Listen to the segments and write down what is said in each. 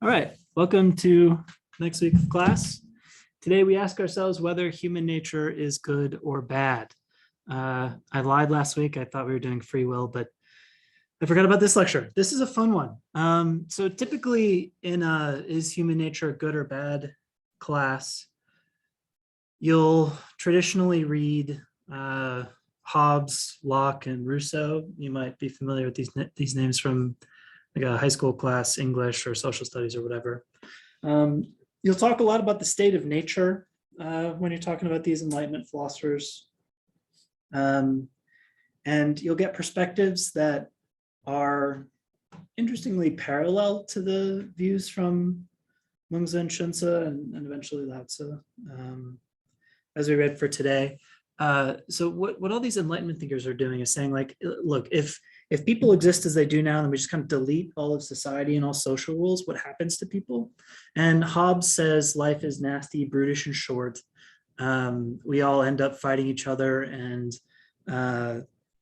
All right, welcome to next week's class. Today we ask ourselves whether human nature is good or bad. I lied last week. I thought we were doing free will, but I forgot about this lecture. This is a fun one. So typically in a is human nature good or bad class, you'll traditionally read Hobbes, Locke, and Rousseau. You might be familiar with these names from like a high school class, English or social studies or whatever. You'll talk a lot about the state of nature when you're talking about these Enlightenment philosophers. And you'll get perspectives that are interestingly parallel to the views from Mengzi and Xunzi and eventually Laozi, as we read for today. So what all these Enlightenment thinkers are doing is saying, like, look, if people exist as they do now, then we just kind of delete all of society and all social rules, what happens to people? And Hobbes says life is nasty, brutish, and short. We all end up fighting each other, and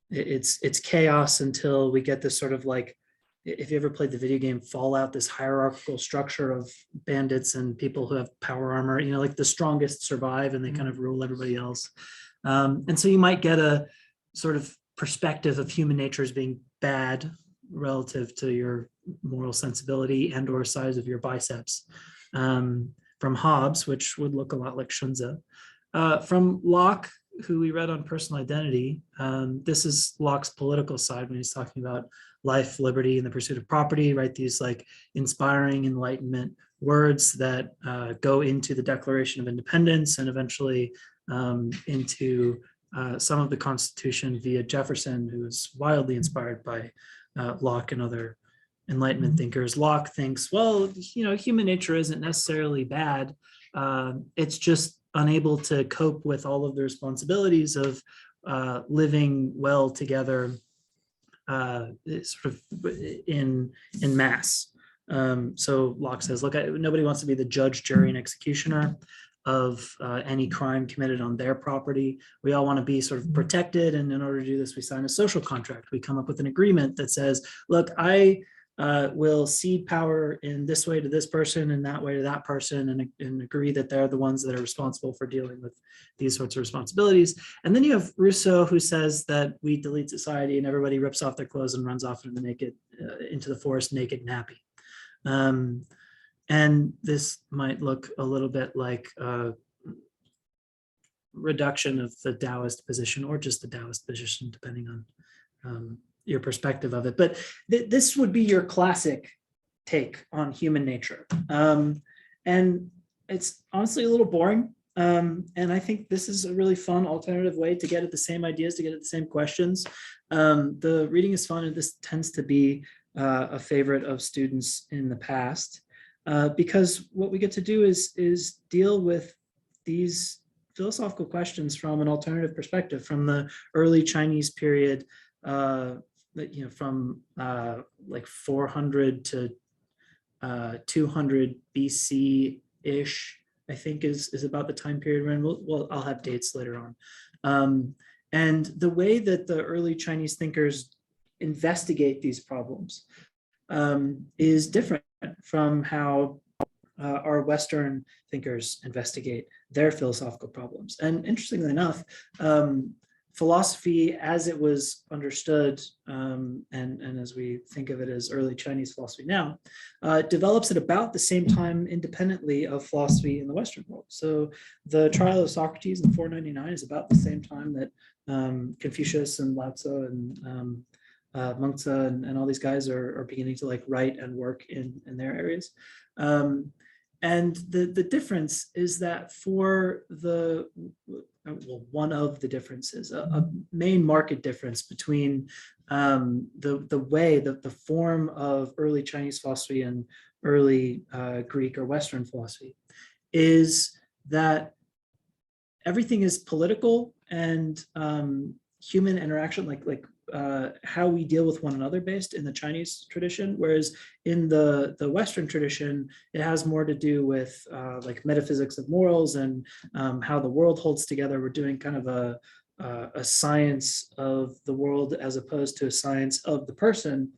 it's chaos until we get this sort of, like, if you ever played the video game Fallout, this hierarchical structure of bandits and people who have power armor, like the strongest survive and they kind of rule everybody else. And so you might get a sort of perspective of human nature as being bad relative to your moral sensibility and or size of your biceps, from Hobbes, which would look a lot like Xunzi. From Locke, who we read on personal identity, this is Locke's political side when he's talking about life, liberty, and the pursuit of property, right? These like inspiring Enlightenment words that go into the Declaration of Independence and eventually into some of the Constitution via Jefferson, who was wildly inspired by Locke and other Enlightenment thinkers. Locke thinks, well, human nature isn't necessarily bad. It's just unable to cope with all of the responsibilities of living well together, sort of in mass. So Locke says, look, nobody wants to be the judge, jury, and executioner of any crime committed on their property. We all want to be sort of protected, and in order to do this, we sign a social contract. We come up with an agreement that says, look, I will cede power in this way to this person and that way to that person, and agree that they're the ones that are responsible for dealing with these sorts of responsibilities. And then you have Rousseau, who says that we delete society and everybody rips off their clothes and runs off into the forest naked and happy. And this might look a little bit like a reduction of the Taoist position, or just the Taoist position, depending on your perspective of it. But this would be your classic take on human nature. And it's honestly a little boring. And I think this is a really fun alternative way to get at the same ideas, to get at the same questions. The reading is fun, and this tends to be a favorite of students in the past. Because what we get to do is deal with these philosophical questions from an alternative perspective, from the early Chinese period, from like 400 to 200 BC-ish, I think is about the time period we're in. I'll have dates later on. And the way that the early Chinese thinkers investigate these problems is different from how our Western thinkers investigate their philosophical problems. And interestingly enough, philosophy as it was understood, and as we think of it as early Chinese philosophy now, develops at about the same time independently of philosophy in the Western world. So the trial of Socrates in 499 is about the same time that Confucius and Laozi and Mengzi and all these guys are beginning to like write and work in their areas. And the difference is that for one of the differences, a main market difference between the form of early Chinese philosophy and early Greek or Western philosophy, is that everything is political and human interaction, like how we deal with one another based in the Chinese tradition, whereas in the Western tradition, it has more to do with like metaphysics of morals and how the world holds together. We're doing kind of a science of the world as opposed to a science of the person,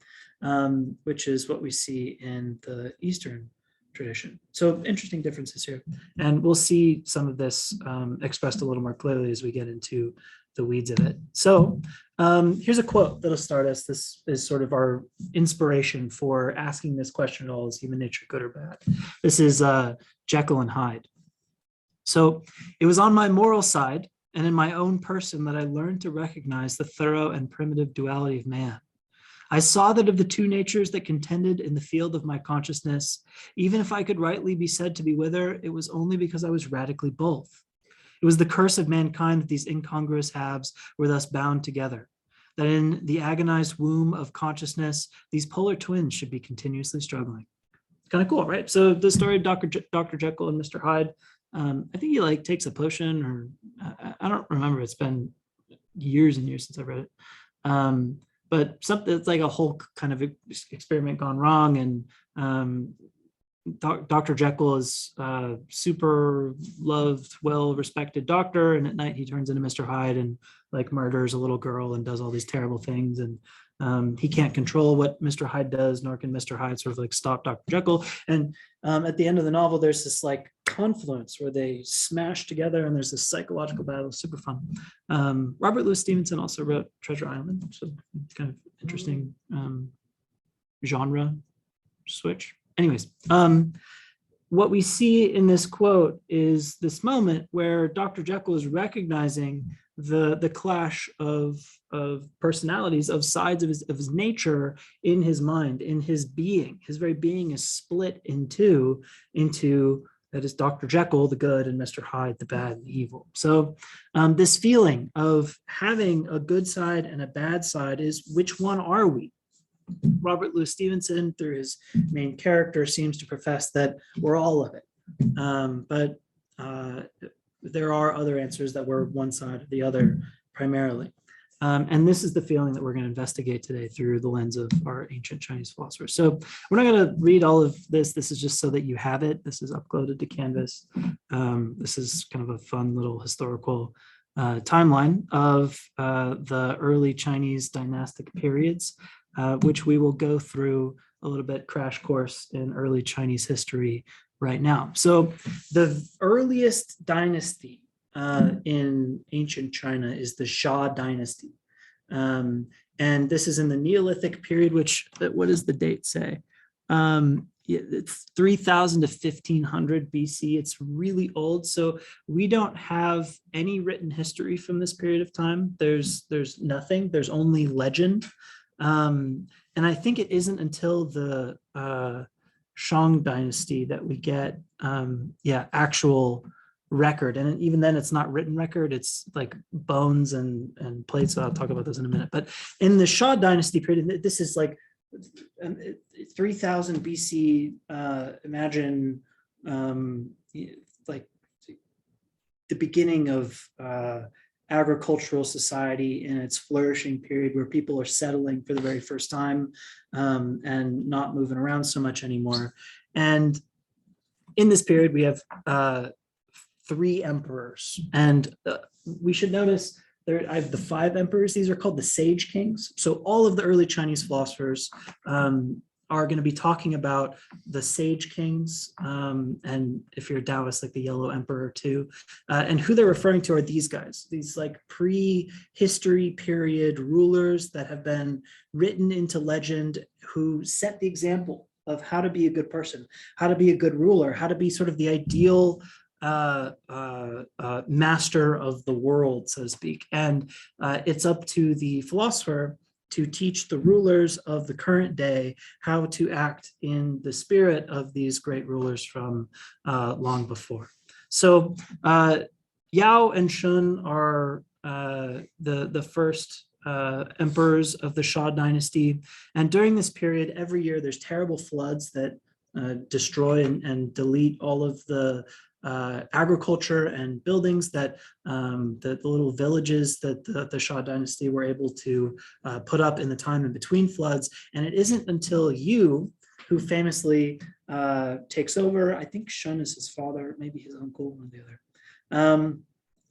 which is what we see in the Eastern tradition. So interesting differences here. And we'll see some of this expressed a little more clearly as we get into the weeds of it. So here's a quote that'll start us. This is sort of our inspiration for asking this question at all: is human nature good or bad? This is Jekyll and Hyde. So it was on my moral side and in my own person that I learned to recognize the thorough and primitive duality of man. I saw that of the two natures that contended in the field of my consciousness, even if I could rightly be said to be wither, it was only because I was radically both. It was the curse of mankind that these incongruous halves were thus bound together, that in the agonized womb of consciousness, these polar twins should be continuously struggling. Kind of cool, right? So the story of Dr. Jekyll and Mr. Hyde, I think he like takes a potion, or I don't remember. It's been years and years since I read it. But something, it's like a whole kind of experiment gone wrong, and Dr. Jekyll is a super loved, well-respected doctor, and at night he turns into Mr. Hyde and like murders a little girl and does all these terrible things, and he can't control what Mr. Hyde does, nor can Mr. Hyde sort of like stop Dr. Jekyll. And at the end of the novel, there's this like confluence where they smash together, and there's this psychological battle, super fun. Robert Louis Stevenson also wrote Treasure Island, so kind of interesting genre switch. Anyways, what we see in this quote is this moment where Dr. Jekyll is recognizing the clash of personalities, of sides of his nature in his mind, in his being. His very being is split into that is Dr. Jekyll, the good, and Mr. Hyde, the bad and the evil. So this feeling of having a good side and a bad side is, which one are we? Robert Louis Stevenson, through his main character, seems to profess that we're all of it. But there are other answers that we're one side or the other primarily. And this is the feeling that we're going to investigate today through the lens of our ancient Chinese philosophers. So we're not going to read all of this. This is just so that you have it. This is uploaded to Canvas. This is kind of a fun little historical timeline of the early Chinese dynastic periods, which we will go through a little bit crash course in early Chinese history right now. So the earliest dynasty in ancient China is the Shah Dynasty. And this is in the Neolithic period, which, what does the date say? It's 3000 to 1500 BC. It's really old. So we don't have any written history from this period of time. There's nothing, there's only legend. And I think it isn't until the Shang Dynasty that we get, actual record. And even then it's not written record, it's like bones and plates. So I'll talk about this in a minute. But in the Shah Dynasty period, this is like 3000 BC, imagine like the beginning of agricultural society in its flourishing period, where people are settling for the very first time and not moving around so much anymore. And in this period, we have 3 emperors. And we should notice I have the 5 emperors. These are called the Sage Kings. So all of the early Chinese philosophers are going to be talking about the Sage Kings, and if you're a Taoist, like the Yellow Emperor too. And who they're referring to are these guys, these like pre-history period rulers that have been written into legend, who set the example of how to be a good person, how to be a good ruler, how to be sort of the ideal master of the world, so to speak. And it's up to the philosopher to teach the rulers of the current day how to act in the spirit of these great rulers from long before. So Yao and Shun are the first emperors of the Shah Dynasty. And during this period, every year there's terrible floods that destroy and delete all of the agriculture and buildings that the little villages that the Shah Dynasty were able to put up in the time in between floods. And it isn't until Yu, who famously takes over, I think Shun is his father, maybe his uncle, one or the other,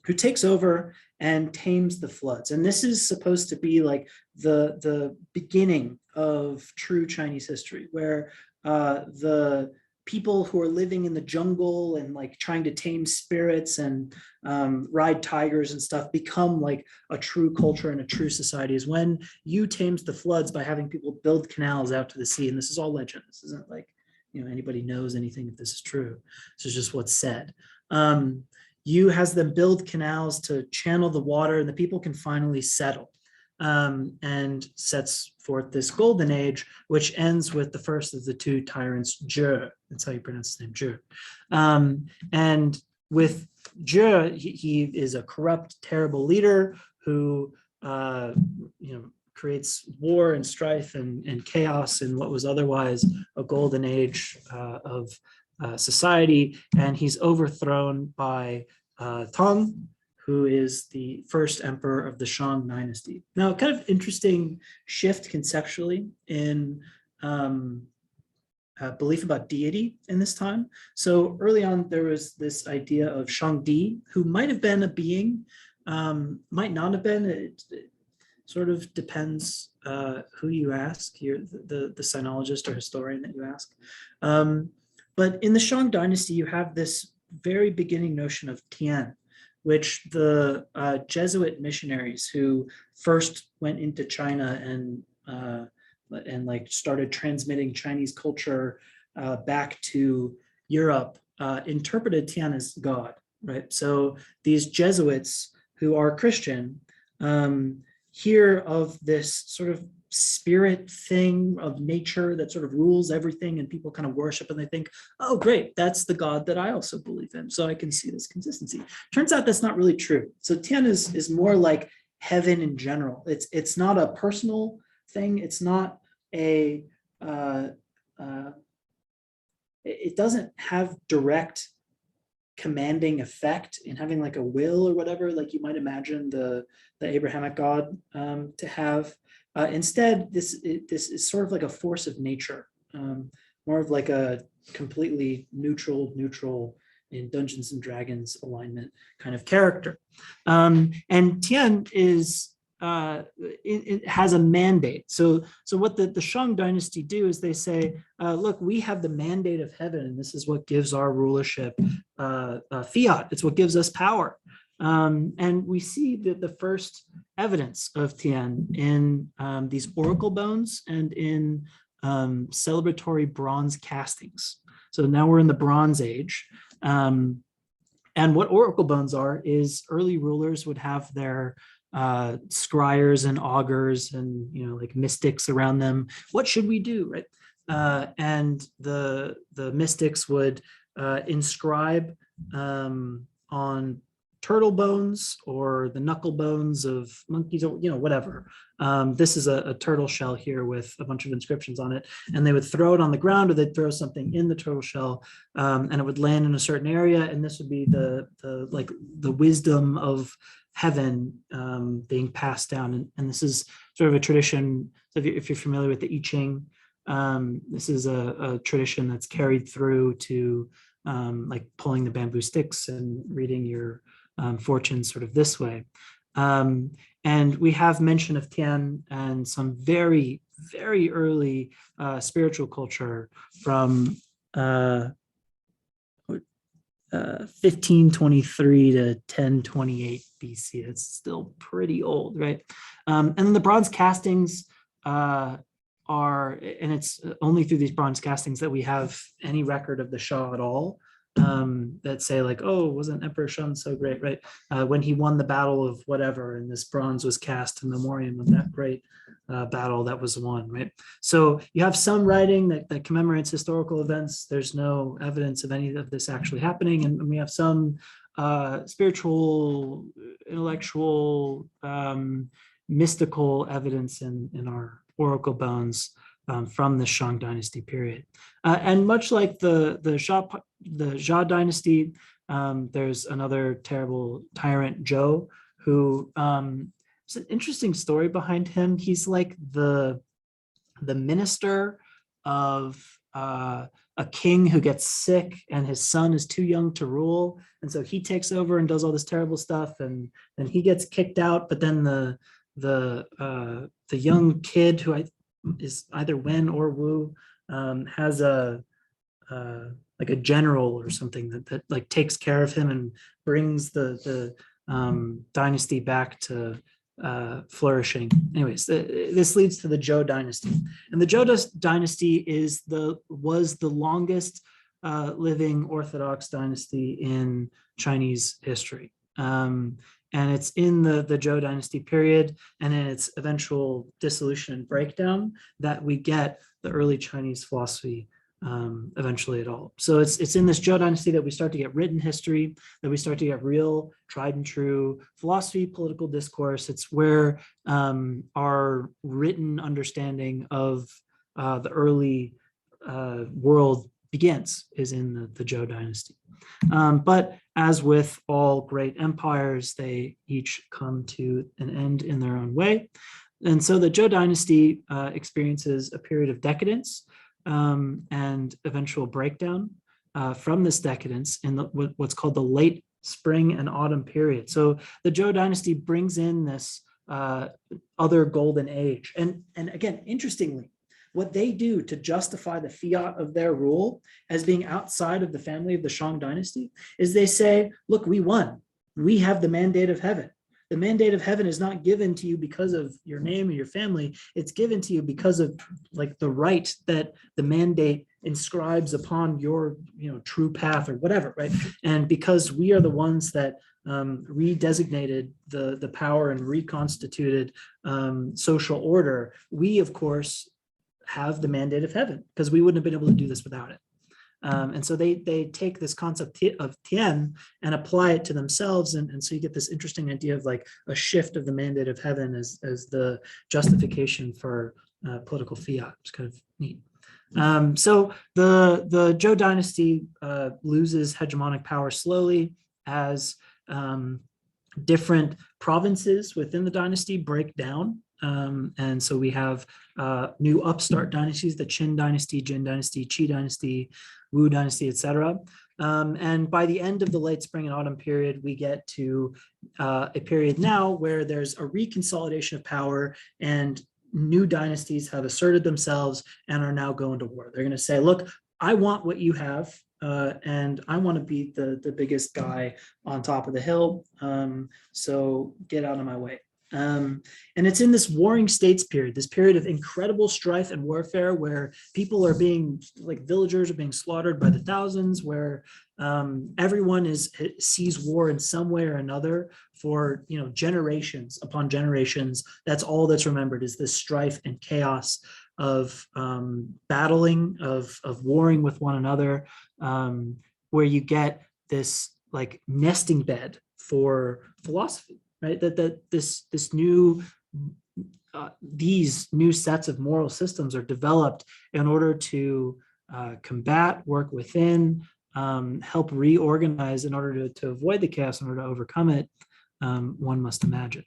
who takes over and tames the floods. And this is supposed to be like the beginning of true Chinese history, where the people who are living in the jungle and like trying to tame spirits and ride tigers and stuff become like a true culture and a true society, is when you tamed the floods by having people build canals out to the sea. And this is all legend. This isn't like, anybody knows anything if this is true. This is just what's said. You has them build canals to channel the water, and the people can finally settle. And sets forth this golden age, which ends with the first of the two tyrants, Zhe. That's how you pronounce his name, Zhe. And with Zhe, he is a corrupt, terrible leader who, creates war and strife and chaos in what was otherwise a golden age of society. And he's overthrown by Tang, who is the first emperor of the Shang Dynasty. Now, kind of interesting shift conceptually in belief about deity in this time. So early on, there was this idea of Shangdi, who might have been a being, might not have been. It sort of depends who you ask, the sinologist or historian that you ask. But in the Shang Dynasty, you have this very beginning notion of Tian, which the Jesuit missionaries who first went into China and like started transmitting Chinese culture back to Europe interpreted Tian as God, right? So these Jesuits who are Christian hear of this sort of spirit thing of nature that sort of rules everything, and people kind of worship, and they think, oh great, that's the God that I also believe in, so I can see this consistency. Turns out that's not really true. So Tian is more like heaven in general. It's not a personal thing. It's not a it doesn't have direct commanding effect in having like a will or whatever, like you might imagine the Abrahamic God to have. Instead, this is sort of like a force of nature, more of like a completely neutral in Dungeons and Dragons alignment kind of character. And Tian is it has a mandate. So what the Shang Dynasty do is they say, look, we have the mandate of heaven, and this is what gives our rulership fiat. It's what gives us power. And we see the first evidence of Tian in these oracle bones and in celebratory bronze castings. So now we're in the Bronze Age. And what oracle bones are is early rulers would have their scryers and augurs and like mystics around them. What should we do, right? And the mystics would inscribe on turtle bones or the knuckle bones of monkeys, or whatever. This is a turtle shell here with a bunch of inscriptions on it, and they would throw it on the ground, or they'd throw something in the turtle shell, and it would land in a certain area, and this would be the wisdom of heaven being passed down. And this is sort of a tradition. So if you're familiar with the I Ching, this is a tradition that's carried through to like pulling the bamboo sticks and reading your fortune sort of this way. And we have mention of Tian and some very, very early spiritual culture from 1523 to 1028 BC. It's still pretty old, right? And the bronze castings and it's only through these bronze castings that we have any record of the Shah at all, that say like, oh, wasn't Emperor Shun so great, right? When he won the battle of whatever, and this bronze was cast in memoriam of that great battle that was won, right? So you have some writing that commemorates historical events. There's no evidence of any of this actually happening. And we have some spiritual, intellectual, mystical evidence in our oracle bones from the Shang Dynasty period. And much like the Shah Dynasty, there's another terrible tyrant, Zhou, who it's an interesting story behind him. He's like the minister of a king who gets sick, and his son is too young to rule, and so he takes over and does all this terrible stuff, and then he gets kicked out. But then the young kid, who is either Wen or Wu, has a like a general or something that like takes care of him and brings the dynasty back to flourishing. Anyways, this leads to the Zhou dynasty, and the Zhou dynasty was the longest living Orthodox dynasty in Chinese history. And it's in the Zhou dynasty period and in its eventual dissolution and breakdown that we get the early Chinese philosophy eventually at all. So it's in this Zhou dynasty that we start to get written history, that we start to get real, tried and true philosophy, political discourse. It's where our written understanding of the early world begins, is in the Zhou dynasty. But as with all great empires, they each come to an end in their own way. And so the Zhou dynasty experiences a period of decadence and eventual breakdown from this decadence in what's called the late spring and autumn period. So the Zhou dynasty brings in this other golden age. And again, interestingly, what they do to justify the fiat of their rule as being outside of the family of the Shang dynasty is they say, look, we won. We have the mandate of heaven. The mandate of heaven is not given to you because of your name or your family. It's given to you because of like the right that the mandate inscribes upon your true path or whatever, right? And because we are the ones that redesignated the power and reconstituted social order, we, of course, have the mandate of heaven because we wouldn't have been able to do this without it. And so they take this concept of Tian and apply it to themselves. And so you get this interesting idea of like a shift of the mandate of heaven as the justification for political fiat. It's kind of neat. So the Zhou dynasty loses hegemonic power slowly as different provinces within the dynasty break down. And so we have new upstart dynasties, the Qin dynasty, Jin dynasty, Qi dynasty, Wu dynasty, etc. And by the end of the late spring and autumn period, we get to a period now where there's a reconsolidation of power and new dynasties have asserted themselves and are now going to war. They're going to say, look, I want what you have. And I want to be the biggest guy on top of the hill. So get out of my way. And it's in this warring states period, this period of incredible strife and warfare where people are being, like villagers are being slaughtered by the thousands, where everyone sees war in some way or another for generations upon generations. That's all that's remembered, is this strife and chaos of battling, of warring with one another, where you get this like nesting bed for philosophy. Right, this new these new sets of moral systems are developed in order to combat, work within, help reorganize in order to avoid the chaos, in order to overcome it. One must imagine.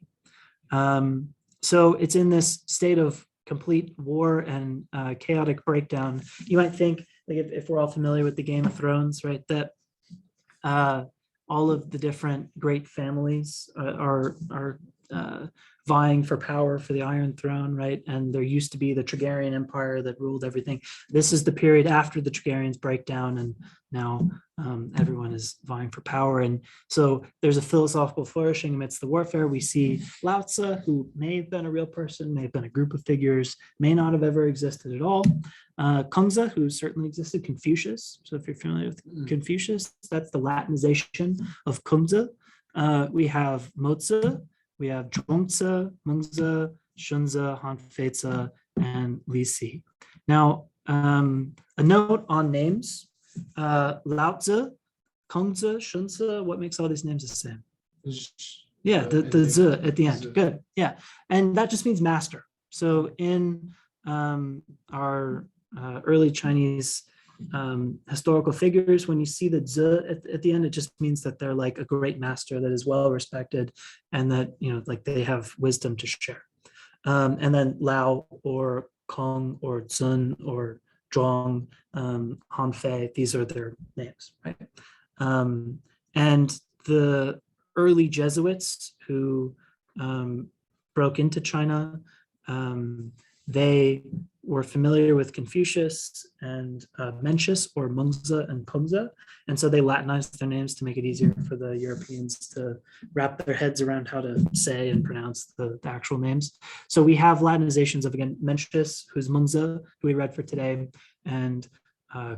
So it's in this state of complete war and chaotic breakdown. You might think, like if we're all familiar with the Game of Thrones, right, that all of the different great families are vying for power for the Iron Throne, right? And there used to be the Targaryen Empire that ruled everything. This is the period after the Targaryens break down, and now everyone is vying for power. And so there's a philosophical flourishing amidst the warfare. We see Laozi, who may have been a real person, may have been a group of figures, may not have ever existed at all. Xunzi, who certainly existed, Confucius. So if you're familiar with Confucius, that's the Latinization of Xunzi. We have Mozi, we have Zhuangzi, Mengzi, Xunzi, Hanfeizi, and Lisi. Now, a note on names. Laozi, Kongzi, Xunzi, what makes all these names the same? Yeah, the Z at the end. Good. Yeah. And that just means master. So in our early Chinese historical figures, when you see the Z at the end, it just means that they're like a great master that is well respected and that, like they have wisdom to share. And then Lao or Kong or Zun or Zhuang, Hanfei, these are their names, right? And the early Jesuits who broke into China, they were familiar with Confucius and Mencius, or Mengzi and Confucius. And so they Latinized their names to make it easier for the Europeans to wrap their heads around how to say and pronounce the actual names. So we have Latinizations of, again, Mencius, who's Mengzi, who we read for today, and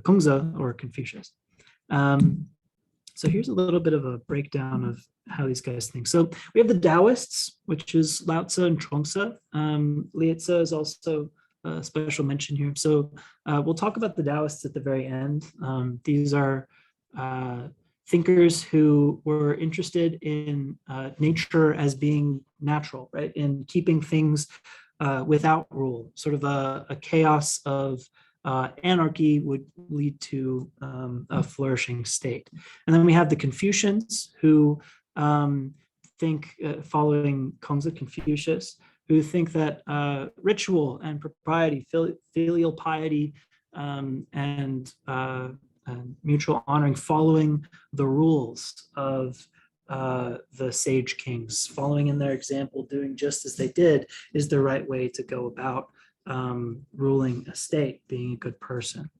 Confucius, or Confucius. So here's a little bit of a breakdown of how these guys think. So we have the Taoists, which is Lao Tzu and Chuang-Tzu. Liezi is also a special mention here. So we'll talk about the Taoists at the very end. These are thinkers who were interested in nature as being natural, right? In keeping things without rule, sort of a chaos of anarchy would lead to a flourishing state. And then we have the Confucians, who think, following Confucius, who think that ritual and propriety, filial piety, and mutual honoring, following the rules of the sage kings, following in their example, doing just as they did, is the right way to go about ruling a state, being a good person.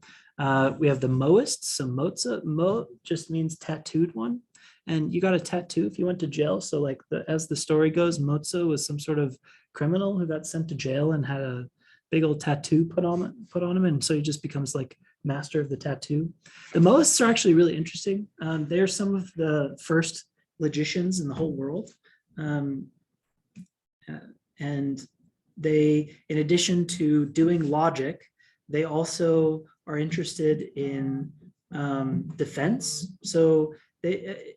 We have the Moists. So Mo just means tattooed one. And you got a tattoo if you went to jail. So like as the story goes, Mozo was some sort of criminal who got sent to jail and had a big old tattoo put on him. And so he just becomes like master of the tattoo. The Moists are actually really interesting. They're some of the first logicians in the whole world. And they, in addition to doing logic, they also are interested in defense. So they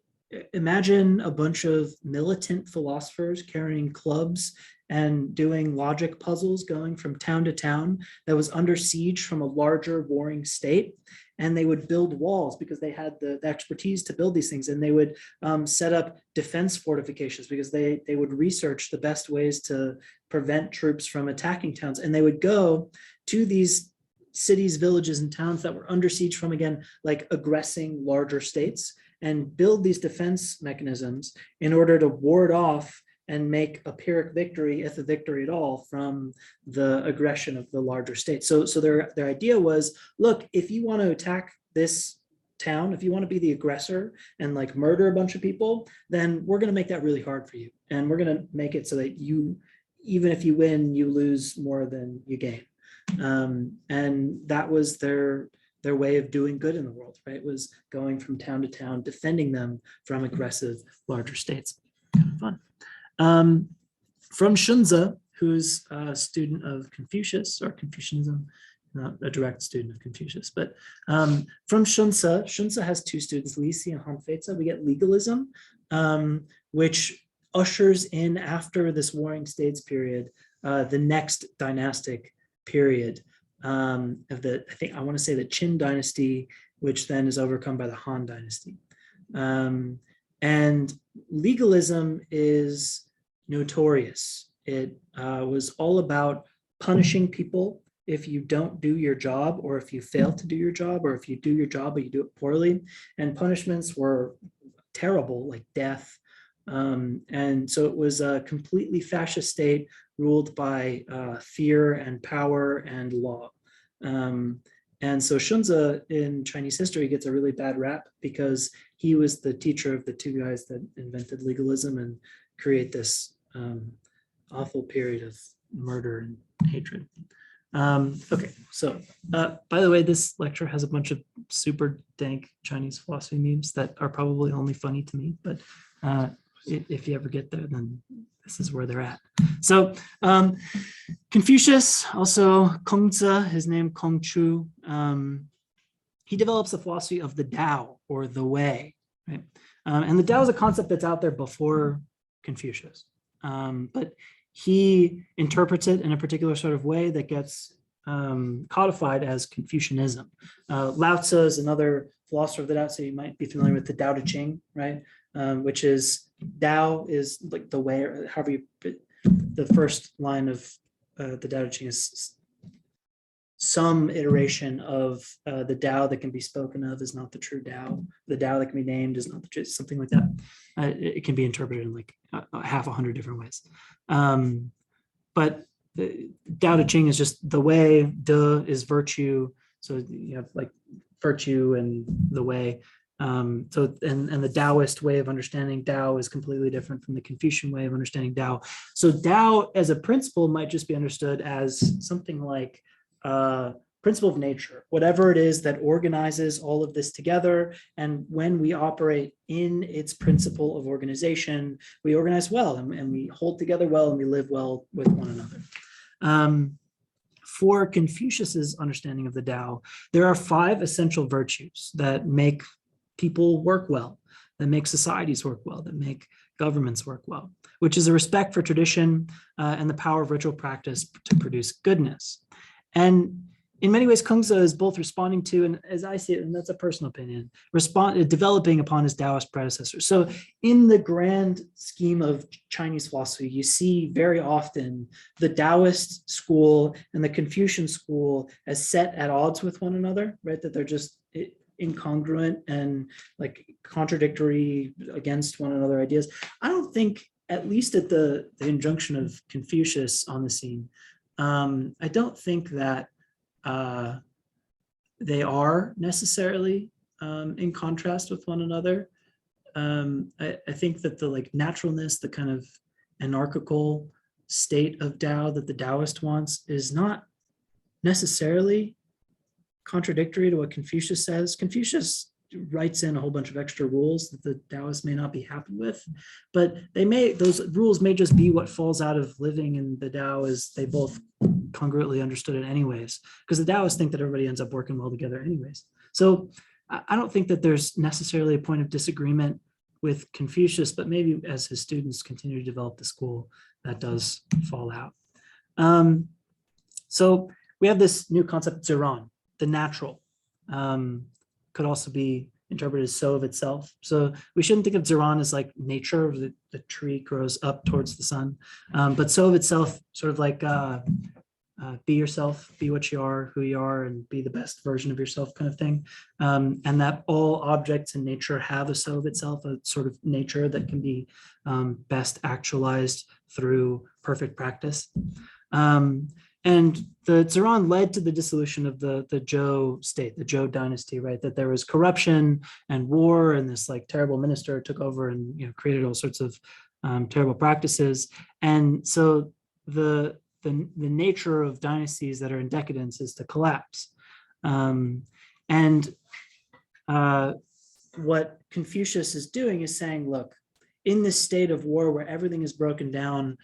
imagine a bunch of militant philosophers carrying clubs and doing logic puzzles, going from town to town that was under siege from a larger warring state. And they would build walls because they had the expertise to build these things. And they would set up defense fortifications because they would research the best ways to prevent troops from attacking towns. And they would go to these cities, villages, and towns that were under siege from, again, like aggressing larger states, and build these defense mechanisms in order to ward off and make a Pyrrhic victory, if a victory at all, from the aggression of the larger state. So their idea was, look, if you want to attack this town, if you want to be the aggressor and like murder a bunch of people, then we're going to make that really hard for you. And we're going to make it so that you, even if you win, you lose more than you gain. And that was their way of doing good in the world, right? Was going from town to town, defending them from aggressive larger states. Kind of fun. From Xunzi, who's a student of Confucius, or Confucianism, not a direct student of Confucius, but from Xunzi has two students, Lisi and Hanfeizi. We get legalism, which ushers in, after this warring states period, the next dynastic period of the, I want to say the Qin dynasty, which then is overcome by the Han dynasty. And legalism is notorious. It was all about punishing people if you don't do your job, or if you fail to do your job, or if you do your job but you do it poorly. And punishments were terrible, like death. And so it was a completely fascist state ruled by fear and power and law. And so Xunzi in Chinese history gets a really bad rap because he was the teacher of the two guys that invented legalism and create this awful period of murder and hatred. Okay, so by the way, this lecture has a bunch of super dank Chinese philosophy memes that are probably only funny to me, but if you ever get there, then this is where they're at. So Confucius, also Kongzi, his name Kongchu, he develops the philosophy of the Tao, or the way, right? And the Tao is a concept that's out there before Confucius, but he interprets it in a particular sort of way that gets codified as Confucianism. Lao Tzu is another philosopher of the Tao, so you might be familiar with the Tao Te Ching, right? Which is, Tao is like the way, or however you, the first line of the Tao Te Ching is some iteration of the Tao that can be spoken of is not the true Tao. The Tao that can be named is not the true, something like that. It can be interpreted in like half 100 different ways. But the Tao Te Ching is just the way, de is virtue. So you have like virtue and the way. And the Taoist way of understanding Tao is completely different from the Confucian way of understanding Tao. So Tao as a principle might just be understood as something like principle of nature, whatever it is that organizes all of this together. And when we operate in its principle of organization, we organize well and we hold together well and we live well with one another. For Confucius's understanding of the Tao, there are 5 essential virtues that make people work well, that make societies work well, that make governments work well, which is a respect for tradition and the power of ritual practice to produce goodness. And in many ways, Xunzi is both responding to, and as I see it, and that's a personal opinion, developing upon his Taoist predecessor. So in the grand scheme of Chinese philosophy, you see very often the Taoist school and the Confucian school as set at odds with one another, right? That they're just incongruent and like contradictory against one another ideas. I don't think, at least at the injunction of Confucius on the scene, I don't think that they are necessarily in contrast with one another. I think that the like naturalness, the kind of anarchical state of Tao that the Taoist wants is not necessarily contradictory to what Confucius says. Confucius writes in a whole bunch of extra rules that the Taoists may not be happy with, but those rules may just be what falls out of living in the Tao as they both congruently understood it anyways, because the Taoists think that everybody ends up working well together anyways. So I don't think that there's necessarily a point of disagreement with Confucius, but maybe as his students continue to develop the school, that does fall out. So we have this new concept, Ziran, the natural. Could also be interpreted as so of itself. So we shouldn't think of Ziran as like nature, the tree grows up towards the sun, but so of itself, sort of like be yourself, be what you are, who you are, and be the best version of yourself kind of thing. And that all objects in nature have a so of itself, a sort of nature that can be best actualized through perfect practice. And the Ziran led to the dissolution of the Zhou state, the Zhou dynasty, right? That there was corruption and war, and this like terrible minister took over and created all sorts of terrible practices. And so the nature of dynasties that are in decadence is to collapse. What Confucius is doing is saying, look, in this state of war where everything is broken down,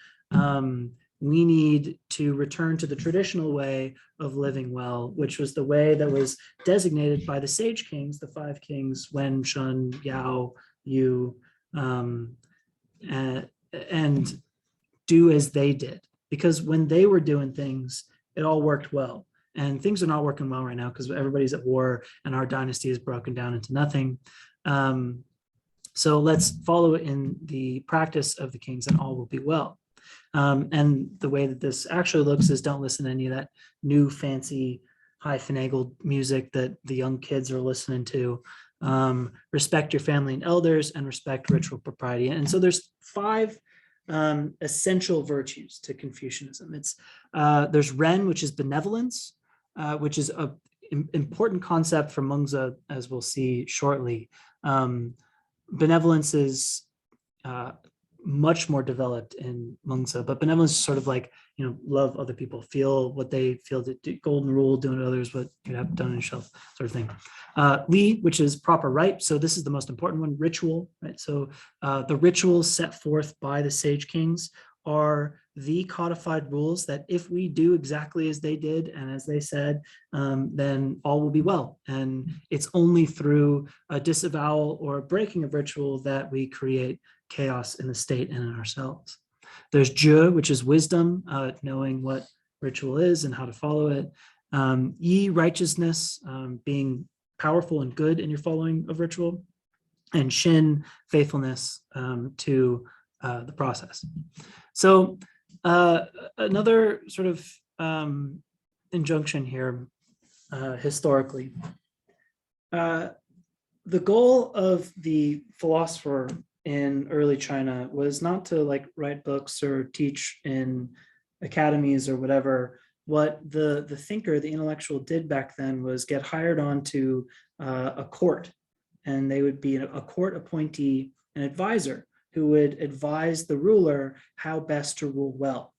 we need to return to the traditional way of living well, which was the way that was designated by the sage kings, the 5 kings, Wen, Shun, Yao, Yu, and do as they did. Because when they were doing things, it all worked well. And things are not working well right now because everybody's at war and our dynasty is broken down into nothing. So let's follow in the practice of the kings and all will be well. And the way that this actually looks is don't listen to any of that new fancy high finagled music that the young kids are listening to. Respect your family and elders and respect ritual propriety. And so there's 5 essential virtues to Confucianism. There's Ren, which is benevolence, which is an important concept for Mengzi, as we'll see shortly. Benevolence is much more developed in Mengzi, but benevolence is sort of like, love other people, feel what they feel, the golden rule, doing to others what you have done in yourself, sort of thing. Li, which is proper right. So this is the most important one, ritual, right? So the rituals set forth by the sage kings are the codified rules that if we do exactly as they did and as they said, then all will be well. And it's only through a disavowal or a breaking of ritual that we create chaos in the state and in ourselves. There's Zhe, which is wisdom, knowing what ritual is and how to follow it. Yi, righteousness, being powerful and good in your following of ritual. And Shin, faithfulness to the process. So another sort of injunction here historically. The goal of the philosopher in early China was not to like write books or teach in academies or whatever, what the thinker, the intellectual did back then was get hired onto a court, and they would be a court appointee, an advisor who would advise the ruler how best to rule well.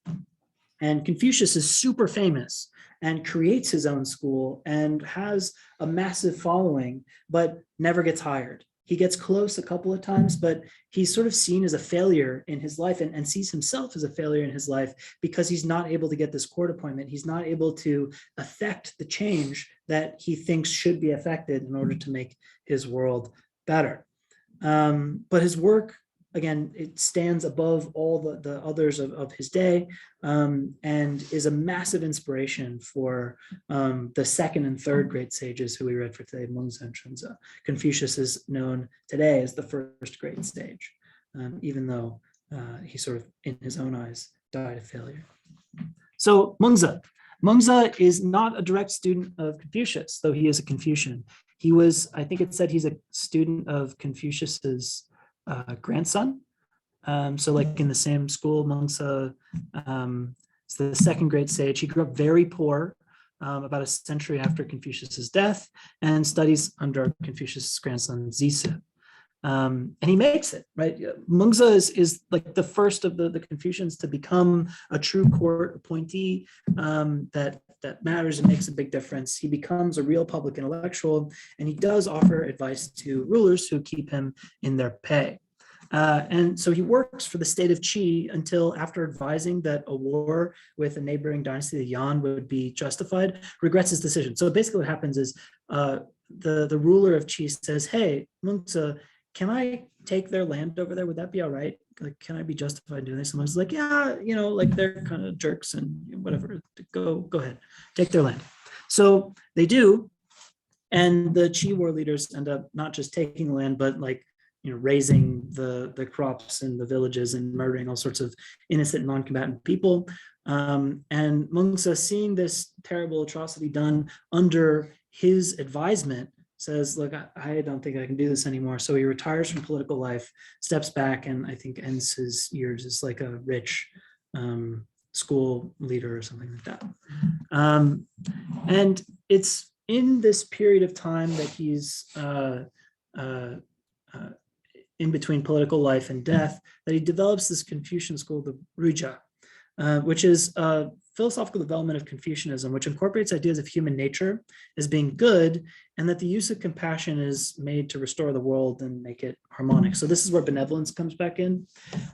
And Confucius is super famous and creates his own school and has a massive following, but never gets hired. He gets close a couple of times, but he's sort of seen as a failure in his life, and sees himself as a failure in his life because he's not able to get this court appointment. He's not able to affect the change that he thinks should be affected in order to make his world better. But his work, again, it stands above all the others of his day, and is a massive inspiration for the second and third great sages who we read for today, Mengzi and Xunzi. Confucius is known today as the first great sage, even though he sort of, in his own eyes, died a failure. So Mengzi. Mengzi is not a direct student of Confucius, though he is a Confucian. He was, I think it said he's a student of Confucius's grandson. So like in the same school, Mengzi is the second great sage. He grew up very poor, about a century after Confucius's death, and studies under Confucius's grandson, Zisi. And he makes it, right? Mengzi is like the first of the Confucians to become a true court appointee that matters and makes a big difference. He becomes a real public intellectual, and he does offer advice to rulers who keep him in their pay. And so he works for the state of Qi until, after advising that a war with a neighboring dynasty, the Yan, would be justified, regrets his decision. So basically what happens is the ruler of Qi says, hey, Mengzi, can I take their land over there? Would that be all right? Like, can I be justified in doing this? Someone's like, yeah, like they're kind of jerks and whatever, go ahead, take their land. So they do. And the Qi war leaders end up not just taking the land, but like, raising the crops in the villages and murdering all sorts of innocent non-combatant people. And Mengzi, seeing this terrible atrocity done under his advisement, says, look, I don't think I can do this anymore. So he retires from political life, steps back, and I think ends his years as like a rich school leader or something like that. And it's in this period of time that he's in between political life and death, that he develops this Confucian school, the Ruja, which is a philosophical development of Confucianism, which incorporates ideas of human nature as being good, and that the use of compassion is made to restore the world and make it harmonic. So this is where benevolence comes back in.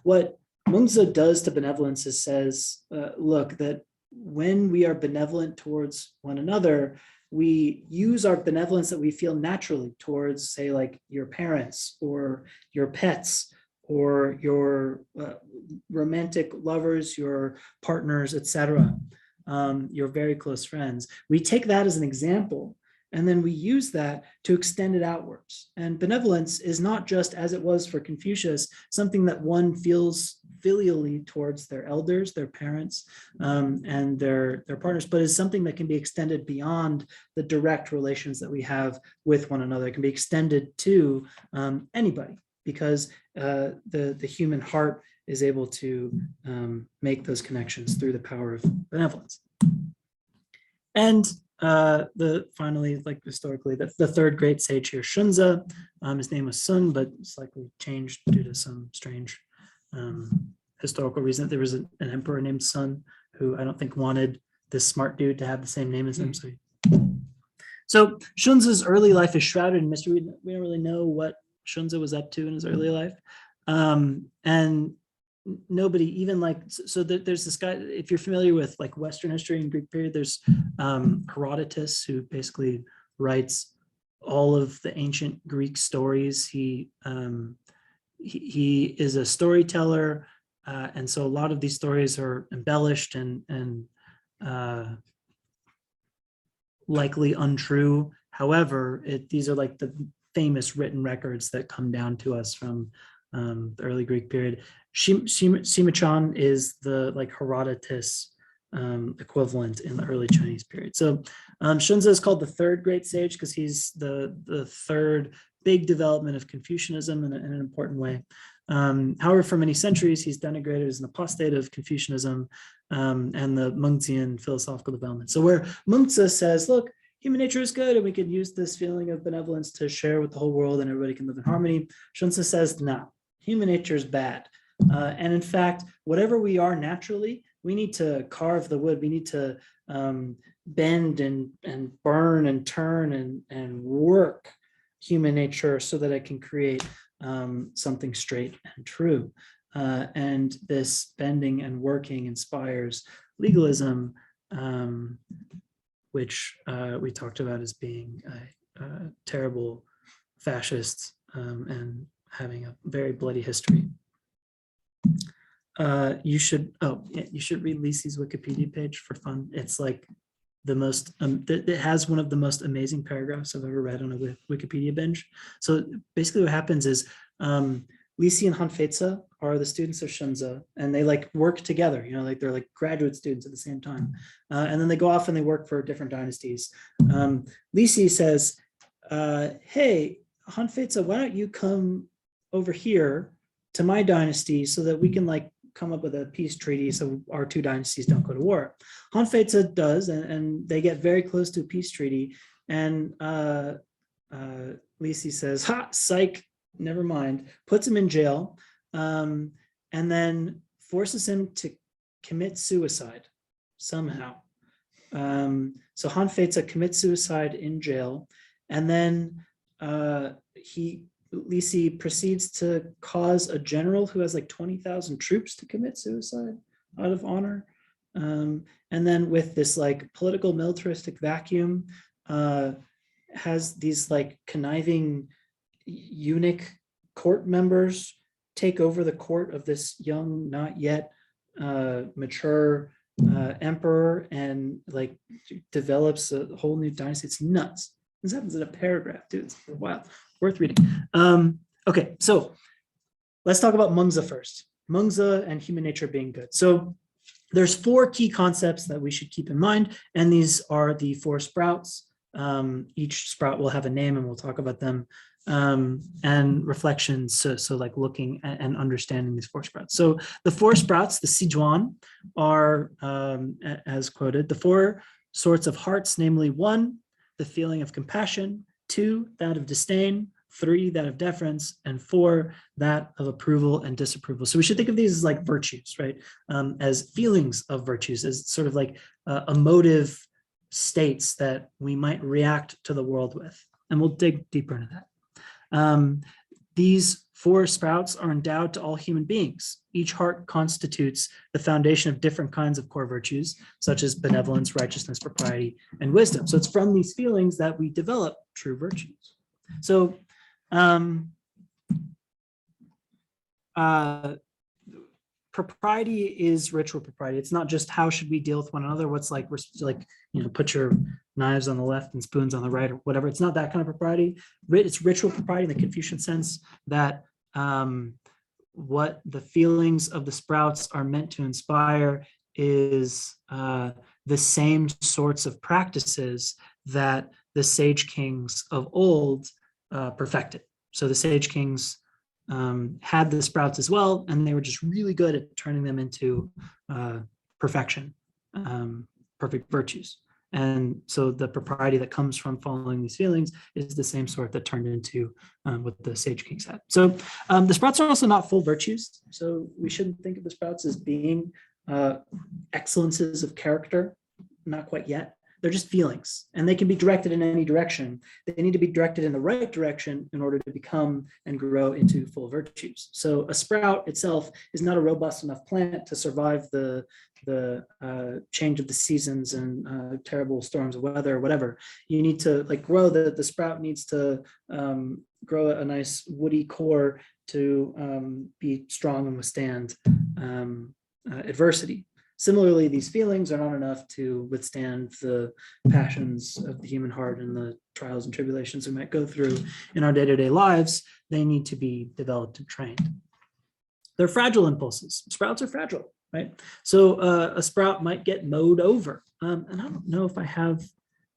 What Mengzi does to benevolence is says, look, that when we are benevolent towards one another, we use our benevolence that we feel naturally towards, say, like your parents or your pets or your romantic lovers, your partners, etc., your very close friends. We take that as an example, and then we use that to extend it outwards. And benevolence is not just, as it was for Confucius, something that one feels filially towards their elders, their parents, and their partners, but is something that can be extended beyond the direct relations that we have with one another. It can be extended to anybody, because the human heart is able to make those connections through the power of benevolence. And finally, like historically, the third great sage here, Xunzi. His name was Sun, but it's likely changed due to some strange historical reason. There was an emperor named Sun who I don't think wanted this smart dude to have the same name as him. So Xunzi's early life is shrouded in mystery. We don't really know what Xunzi was up to in his early life. And nobody even there's this guy, if you're familiar with like Western history and Greek period, there's Herodotus, who basically writes all of the ancient Greek stories. He is a storyteller, and so a lot of these stories are embellished and likely untrue. However, these are like the famous written records that come down to us from the early Greek period. Simachan is the like Herodotus equivalent in the early Chinese period. So Xunzi is called the third great sage because he's the third big development of Confucianism in an important way. However, for many centuries, he's denigrated as an apostate of Confucianism and the Mengzian philosophical development. So where Mengzi says, look, human nature is good and we can use this feeling of benevolence to share with the whole world and everybody can live in harmony, Xunzi says, no, human nature is bad. And in fact, whatever we are naturally, we need to carve the wood. We need to bend and burn and turn and work human nature so that it can create something straight and true. And this bending and working inspires legalism, which we talked about as being a terrible fascist and having a very bloody history. You should read Lisi's Wikipedia page for fun. It's like the most, it has one of the most amazing paragraphs I've ever read on a Wikipedia binge. So basically what happens is Lisi and Hanfetsa are the students of Xunzi, and they like work together, you know, like they're like graduate students at the same time. And then they go off and they work for different dynasties. Lisi says, hey, Hanfetsa, why don't you come over here to my dynasty so that we can like come up with a peace treaty so our two dynasties don't go to war. Hanfetsa does, and they get very close to a peace treaty. And Lisi says, ha, psych, never mind, puts him in jail, and then forces him to commit suicide somehow. So Hanfetsa commits suicide in jail, and then Lisi proceeds to cause a general who has like 20,000 troops to commit suicide out of honor. And then with this like political militaristic vacuum, has these like conniving eunuch court members take over the court of this young, not yet mature emperor, and like develops a whole new dynasty. It's nuts. This happens in a paragraph, dude. It's wild. Worth reading. Okay, so let's talk about Mengzi first. Mengzi and human nature being good. So there's 4 key concepts that we should keep in mind, and these are the 4 sprouts. Each sprout will have a name, and we'll talk about them, and reflections. So like looking at and understanding these 4 sprouts. So the 4 sprouts, the Sijuan, are, as quoted, the 4 sorts of hearts, namely 1, the feeling of compassion, 2, that of disdain, 3, that of deference, and 4, that of approval and disapproval. So we should think of these as like virtues, right? As feelings of virtues, as sort of like emotive states that we might react to the world with. And we'll dig deeper into that. These 4 sprouts are endowed to all human beings. Each heart constitutes the foundation of different kinds of core virtues, such as benevolence, righteousness, propriety, and wisdom. So it's from these feelings that we develop true virtues. So propriety is ritual propriety. It's not just how should we deal with one another. What's like, we're like, you know, put your knives on the left and spoons on the right or whatever. It's not that kind of propriety. It's ritual propriety in the Confucian sense that what the feelings of the sprouts are meant to inspire is the same sorts of practices that the sage kings of old perfected. So the sage kings had the sprouts as well, and they were just really good at turning them into perfection, perfect virtues. And so the propriety that comes from following these feelings is the same sort that turned into what the sage kings had. So the sprouts are also not full virtues. So we shouldn't think of the sprouts as being excellences of character, not quite yet. They're just feelings, and they can be directed in any direction. They need to be directed in the right direction in order to become and grow into full virtues. So a sprout itself is not a robust enough plant to survive the change of the seasons and terrible storms of weather or whatever. You need to like grow the sprout needs to grow a nice woody core to be strong and withstand adversity. Similarly, these feelings are not enough to withstand the passions of the human heart and the trials and tribulations we might go through in our day-to-day lives. They need to be developed and trained. They're fragile impulses. Sprouts are fragile, right? So a sprout might get mowed over. And I don't know if I have,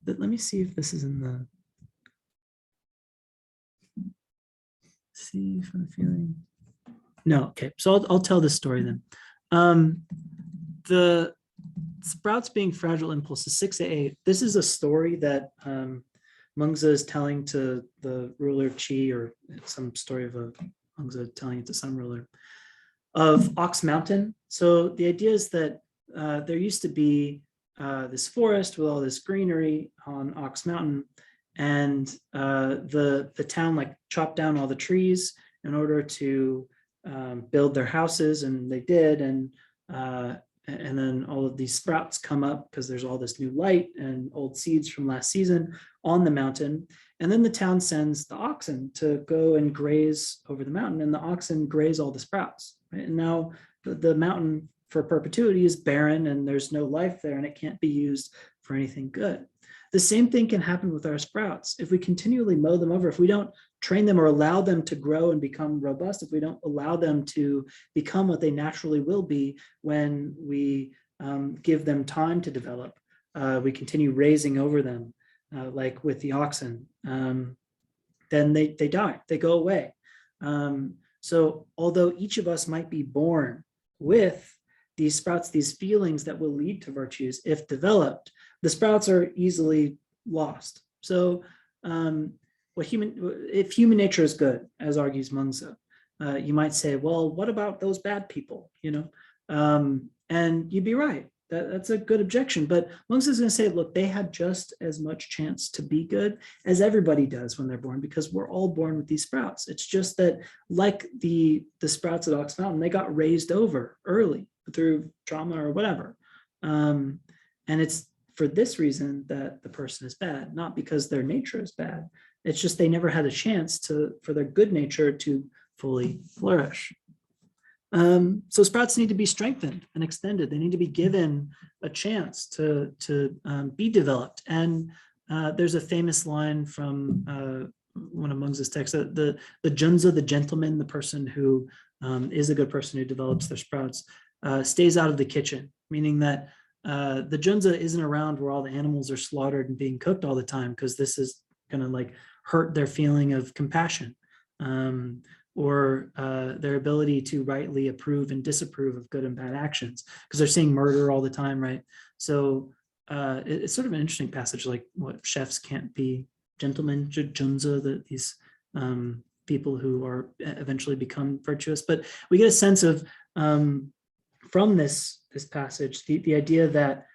let me see if this is in the, see if I'm feeling. No, okay. So I'll tell this story then. The sprouts being fragile impulses, 6A8. This is a story that Mengzi is telling to the ruler Qi, or some story of a Mengzi telling it to some ruler of Ox Mountain. So the idea is that there used to be this forest with all this greenery on Ox Mountain, and the town like chopped down all the trees in order to build their houses, and they did, and then all of these sprouts come up because there's all this new light and old seeds from last season on the mountain. And then the town sends the oxen to go and graze over the mountain, and the oxen graze all the sprouts. Right? And now the mountain for perpetuity is barren, and there's no life there, and it can't be used for anything good. The same thing can happen with our sprouts. If we continually mow them over, if we don't train them or allow them to grow and become robust, if we don't allow them to become what they naturally will be when we give them time to develop, we continue raising over them, like with the oxen, then they die, they go away. So although each of us might be born with these sprouts, these feelings that will lead to virtues, if developed, the sprouts are easily lost. So if human nature is good, as argues Mengzi, you might say, well, what about those bad people? And you'd be right. That's a good objection. But Mengzi is going to say, look, they had just as much chance to be good as everybody does when they're born, because we're all born with these sprouts. It's just that, like the sprouts at Ox Mountain, they got raised over early through trauma or whatever. And it's for this reason that the person is bad, not because their nature is bad. It's just they never had a chance for their good nature to fully flourish. So sprouts need to be strengthened and extended. They need to be given a chance to be developed. And there's a famous line from one of Mengzi's texts, the Xunzi, the gentleman, the person who is a good person who develops their sprouts, stays out of the kitchen, meaning that the Xunzi isn't around where all the animals are slaughtered and being cooked all the time, because this is going to like hurt their feeling of compassion, or their ability to rightly approve and disapprove of good and bad actions, because they're seeing murder all the time, right? So it's sort of an interesting passage, like what chefs can't be gentlemen, Xunzi, these people who are eventually become virtuous. But we get a sense of from this passage, the idea that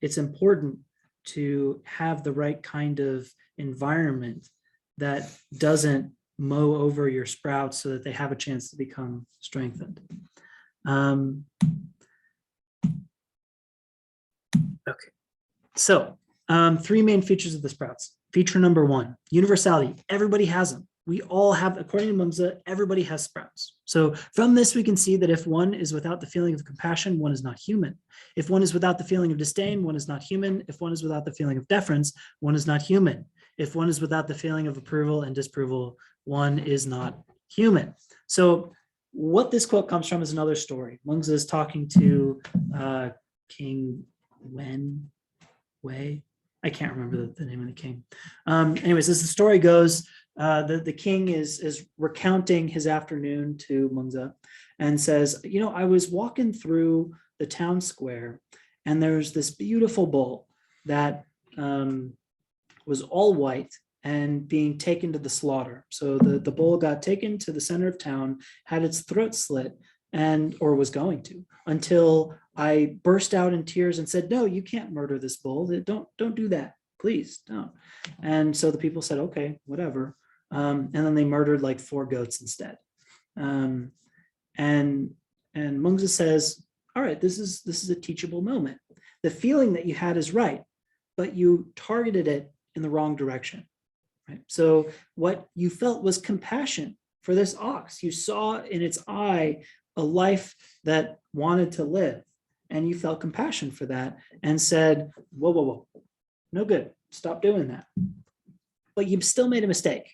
it's important to have the right kind of environment that doesn't mow over your sprouts so that they have a chance to become strengthened. Okay, so three main features of the sprouts. Feature number one, universality. Everybody has them. We all have, according to Mengzi, everybody has sprouts. So from this, we can see that if one is without the feeling of compassion, one is not human. If one is without the feeling of disdain, one is not human. If one is without the feeling of deference, one is not human. If one is without the feeling of approval and disapproval, one is not human. So what this quote comes from is another story. Mengzi is talking to King Wei. I can't remember the name of the king. Anyways, as the story goes, the king is recounting his afternoon to Mengzi and says, I was walking through the town square, and there's this beautiful bull that was all white and being taken to the slaughter. So the bull got taken to the center of town, had its throat slit, or was going to, until I burst out in tears and said, no, you can't murder this bull. Don't do that. Please don't. And so the people said, okay, whatever. And then they murdered like 4 goats instead. And Mengzi says, all right, this is a teachable moment. The feeling that you had is right, but you targeted it in the wrong direction. Right? So what you felt was compassion for this ox. You saw in its eye a life that wanted to live, and you felt compassion for that and said, whoa, no good, stop doing that. But you still made a mistake.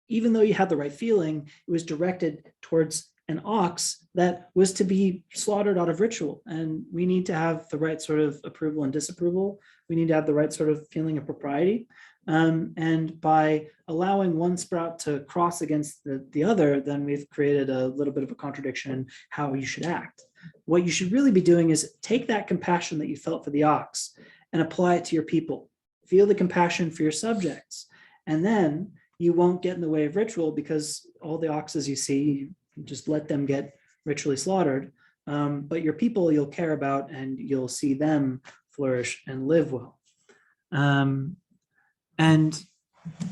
Even though you had the right feeling, it was directed towards an ox that was to be slaughtered out of ritual. And we need to have the right sort of approval and disapproval. We need to have the right sort of feeling of propriety. And by allowing one sprout to cross against the other, then we've created a little bit of a contradiction in how you should act. What you should really be doing is take that compassion that you felt for the ox and apply it to your people. Feel the compassion for your subjects. And then you won't get in the way of ritual, because all the oxes you see, you just let them get ritually slaughtered. But your people you'll care about, and you'll see them flourish and live well. And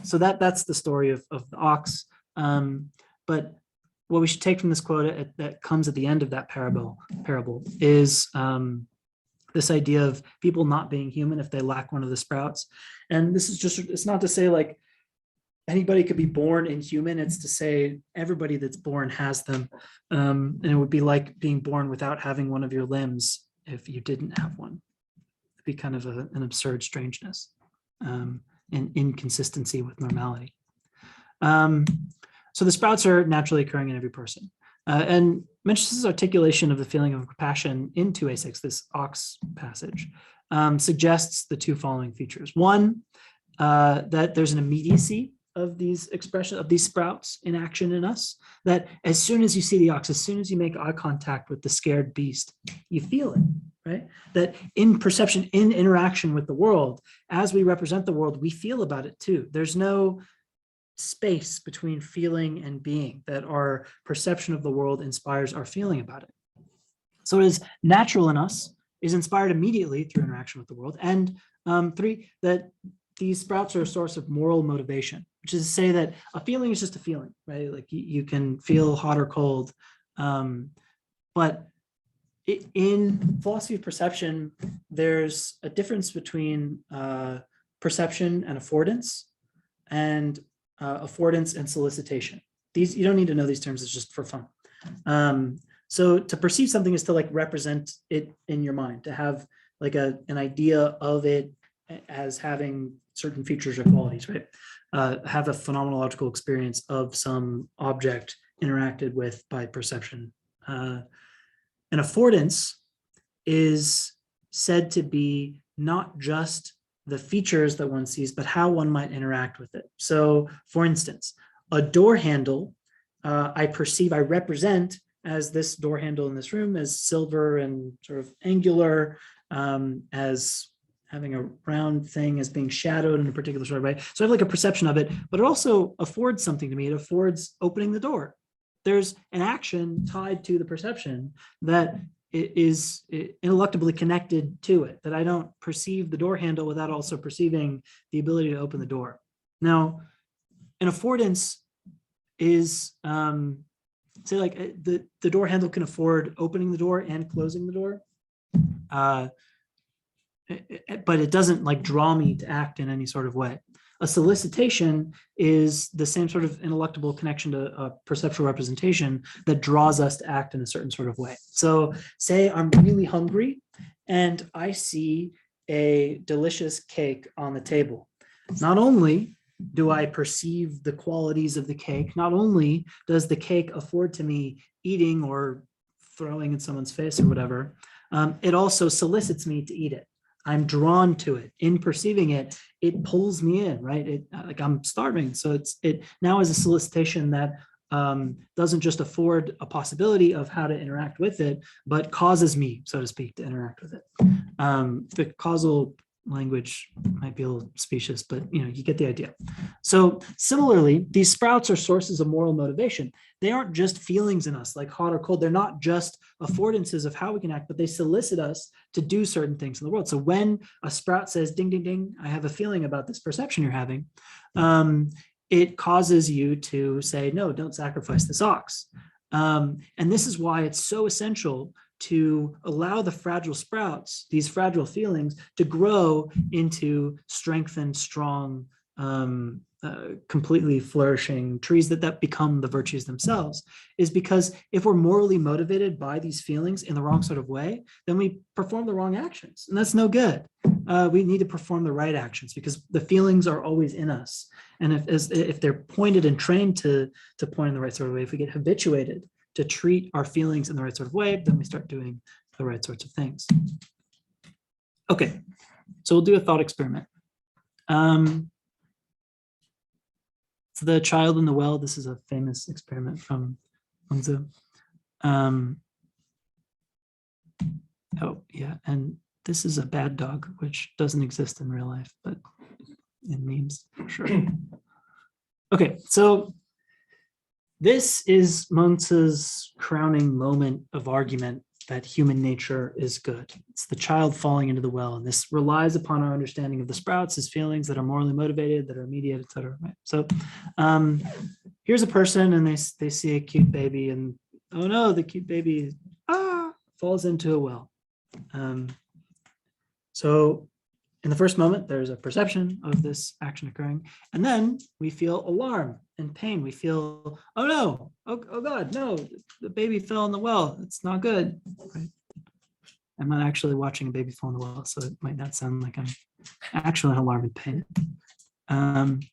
so that's the story of the ox. But what we should take from this quote that comes at the end of that parable is this idea of people not being human if they lack one of the sprouts. And this is just, it's not to say like anybody could be born inhuman. It's to say everybody that's born has them. And it would be like being born without having one of your limbs if you didn't have one. It'd be kind of an absurd strangeness and inconsistency with normality. So the sprouts are naturally occurring in every person. And Mencius's articulation of the feeling of compassion in 2a6, this ox passage, suggests the two following features. One, that there's an immediacy of these expressions, of these sprouts in action in us, that as soon as you see the ox, as soon as you make eye contact with the scared beast, you feel it, right? That in perception, in interaction with the world, as we represent the world, we feel about it too. There's no space between feeling and being, that our perception of the world inspires our feeling about it. So it is natural in us, is inspired immediately through interaction with the world. And three, that these sprouts are a source of moral motivation, which is to say that a feeling is just a feeling, right? Like you can feel hot or cold. But in philosophy of perception, there's a difference between perception and affordance, and affordance and solicitation. These, you don't need to know these terms, it's just for fun. So to perceive something is to like represent it in your mind, to have like an idea of it as having certain features or qualities, right? Have a phenomenological experience of some object interacted with by perception. An affordance is said to be not just the features that one sees, but how one might interact with it. So for instance, a door handle, I represent as this door handle in this room as silver and sort of angular, as having a round thing, as being shadowed in a particular sort of way. So I have like a perception of it, but it also affords something to me. It affords opening the door. There's an action tied to the perception that is ineluctably connected to it, that I don't perceive the door handle without also perceiving the ability to open the door. Now, an affordance is, say like the door handle can afford opening the door and closing the door. But it doesn't like draw me to act in any sort of way. A solicitation is the same sort of ineluctable connection to a perceptual representation that draws us to act in a certain sort of way. So say I'm really hungry and I see a delicious cake on the table. Not only do I perceive the qualities of the cake, not only does the cake afford to me eating or throwing in someone's face or whatever, it also solicits me to eat it. I'm drawn to it. In perceiving it, it pulls me in, right? It like I'm starving. So it now is a solicitation that doesn't just afford a possibility of how to interact with it, but causes me, so to speak, to interact with it. The causal language might be a little specious, but you get the idea. So similarly, these sprouts are sources of moral motivation. They aren't just feelings in us like hot or cold. They're not just affordances of how we can act, but they solicit us to do certain things in the world. So when a sprout says, ding, ding, ding, I have a feeling about this perception you're having, it causes you to say, no, don't sacrifice this ox. And this is why it's so essential to allow the fragile sprouts, these fragile feelings, to grow into strengthened, strong, completely flourishing trees that become the virtues themselves, is because if we're morally motivated by these feelings in the wrong sort of way, then we perform the wrong actions, and that's no good. We need to perform the right actions because the feelings are always in us, and if they're pointed and trained to point in the right sort of way, if we get habituated to treat our feelings in the right sort of way, then we start doing the right sorts of things. Okay, so we'll do a thought experiment. the child in the well. This is a famous experiment from Mengzi. Oh, yeah. And this is a bad dog, which doesn't exist in real life, but in memes, for sure. Okay, so this is Mengzi's crowning moment of argument that human nature is good. It's the child falling into the well, and this relies upon our understanding of the sprouts as feelings that are morally motivated, that are immediate, etc. Right? So here's a person, and they see a cute baby, and oh no, the cute baby falls into a well. So in the first moment, there's a perception of this action occurring, and then we feel alarm and pain. We feel, oh no, oh God, no, the baby fell in the well. It's not good. Right? I'm not actually watching a baby fall in the well, so it might not sound like I'm actually in alarm and pain. And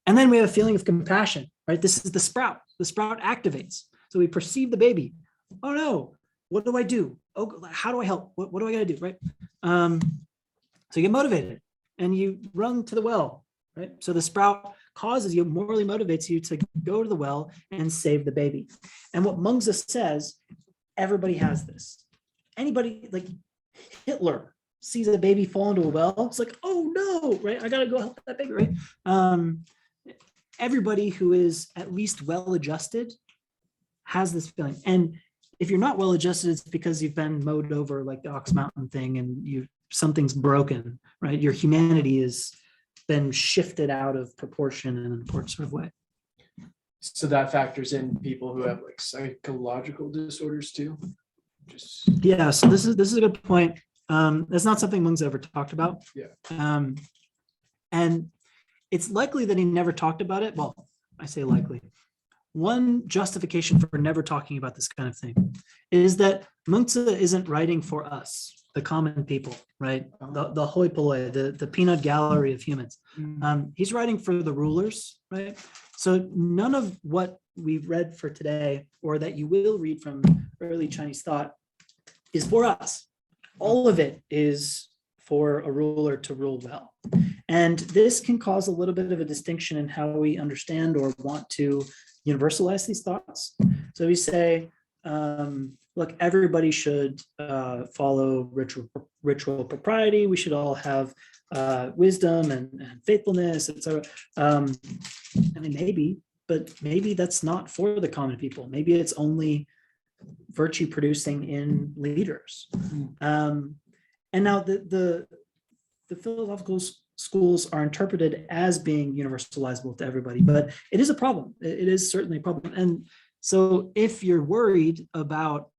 then we have a feeling of compassion, right? This is the sprout. The sprout activates. So we perceive the baby. Oh no, what do I do? Oh, how do I help? What do I got to do, right? So you get motivated and you run to the well, right? So the sprout causes you, morally motivates you to go to the well and save the baby. And what Mengzi says, everybody has this. Anybody, like Hitler, sees a baby fall into a well, it's like, oh no, right? I got to go help that baby, right? Everybody who is at least well-adjusted has this feeling. And if you're not well-adjusted, it's because you've been mowed over like the Ox Mountain thing and something's broken, right? Your humanity has been shifted out of proportion in an important sort of way. So that factors in people who have like psychological disorders too. Yeah, so this is a good point. That's not something Mengzi ever talked about. Yeah. And it's likely that he never talked about it. Well, I say likely. One justification for never talking about this kind of thing is that Mengzi isn't writing for us, the common people, right? The hoi polloi, the peanut gallery of humans. He's writing for the rulers, right? So none of what we've read for today, or that you will read from early Chinese thought, is for us. All of it is for a ruler to rule well. And this can cause a little bit of a distinction in how we understand or want to universalize these thoughts. So we say, look, everybody should follow ritual propriety. We should all have wisdom and faithfulness, etc. I mean, maybe, but maybe that's not for the common people. Maybe it's only virtue producing in leaders. And now the philosophical schools are interpreted as being universalizable to everybody, but it is a problem. It is certainly a problem. And so if you're worried about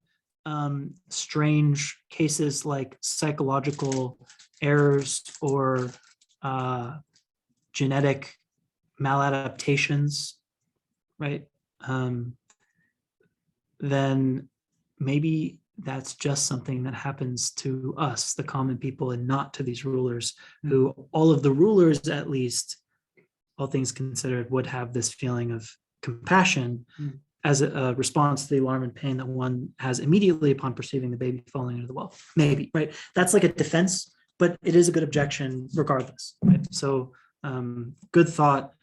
strange cases like psychological errors or genetic maladaptations, right? Then maybe that's just something that happens to us, the common people, and not to these rulers, who all of the rulers, at least, all things considered, would have this feeling of compassion as a response to the alarm and pain that one has immediately upon perceiving the baby falling into the well. Maybe, right? That's like a defense, but it is a good objection regardless, right? So good thought.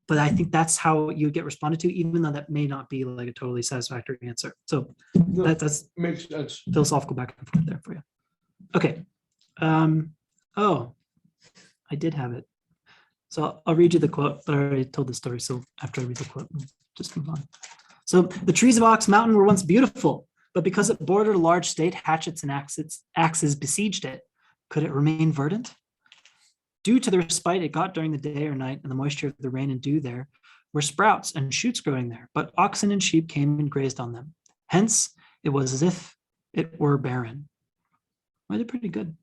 But I think that's how you get responded to, even though that may not be like a totally satisfactory answer. So that's makes sense. Philosophical back and forth there for you. Okay. Oh, I did have it. So I'll read you the quote, but I already told the story. So after I read the quote, we'll just move on. So the trees of Ox Mountain were once beautiful, but because it bordered a large state, hatchets and axes besieged it. Could it remain verdant? Due to the respite it got during the day or night and the moisture of the rain and dew, there were sprouts and shoots growing there, but oxen and sheep came and grazed on them. Hence, it was as if it were barren. I did pretty good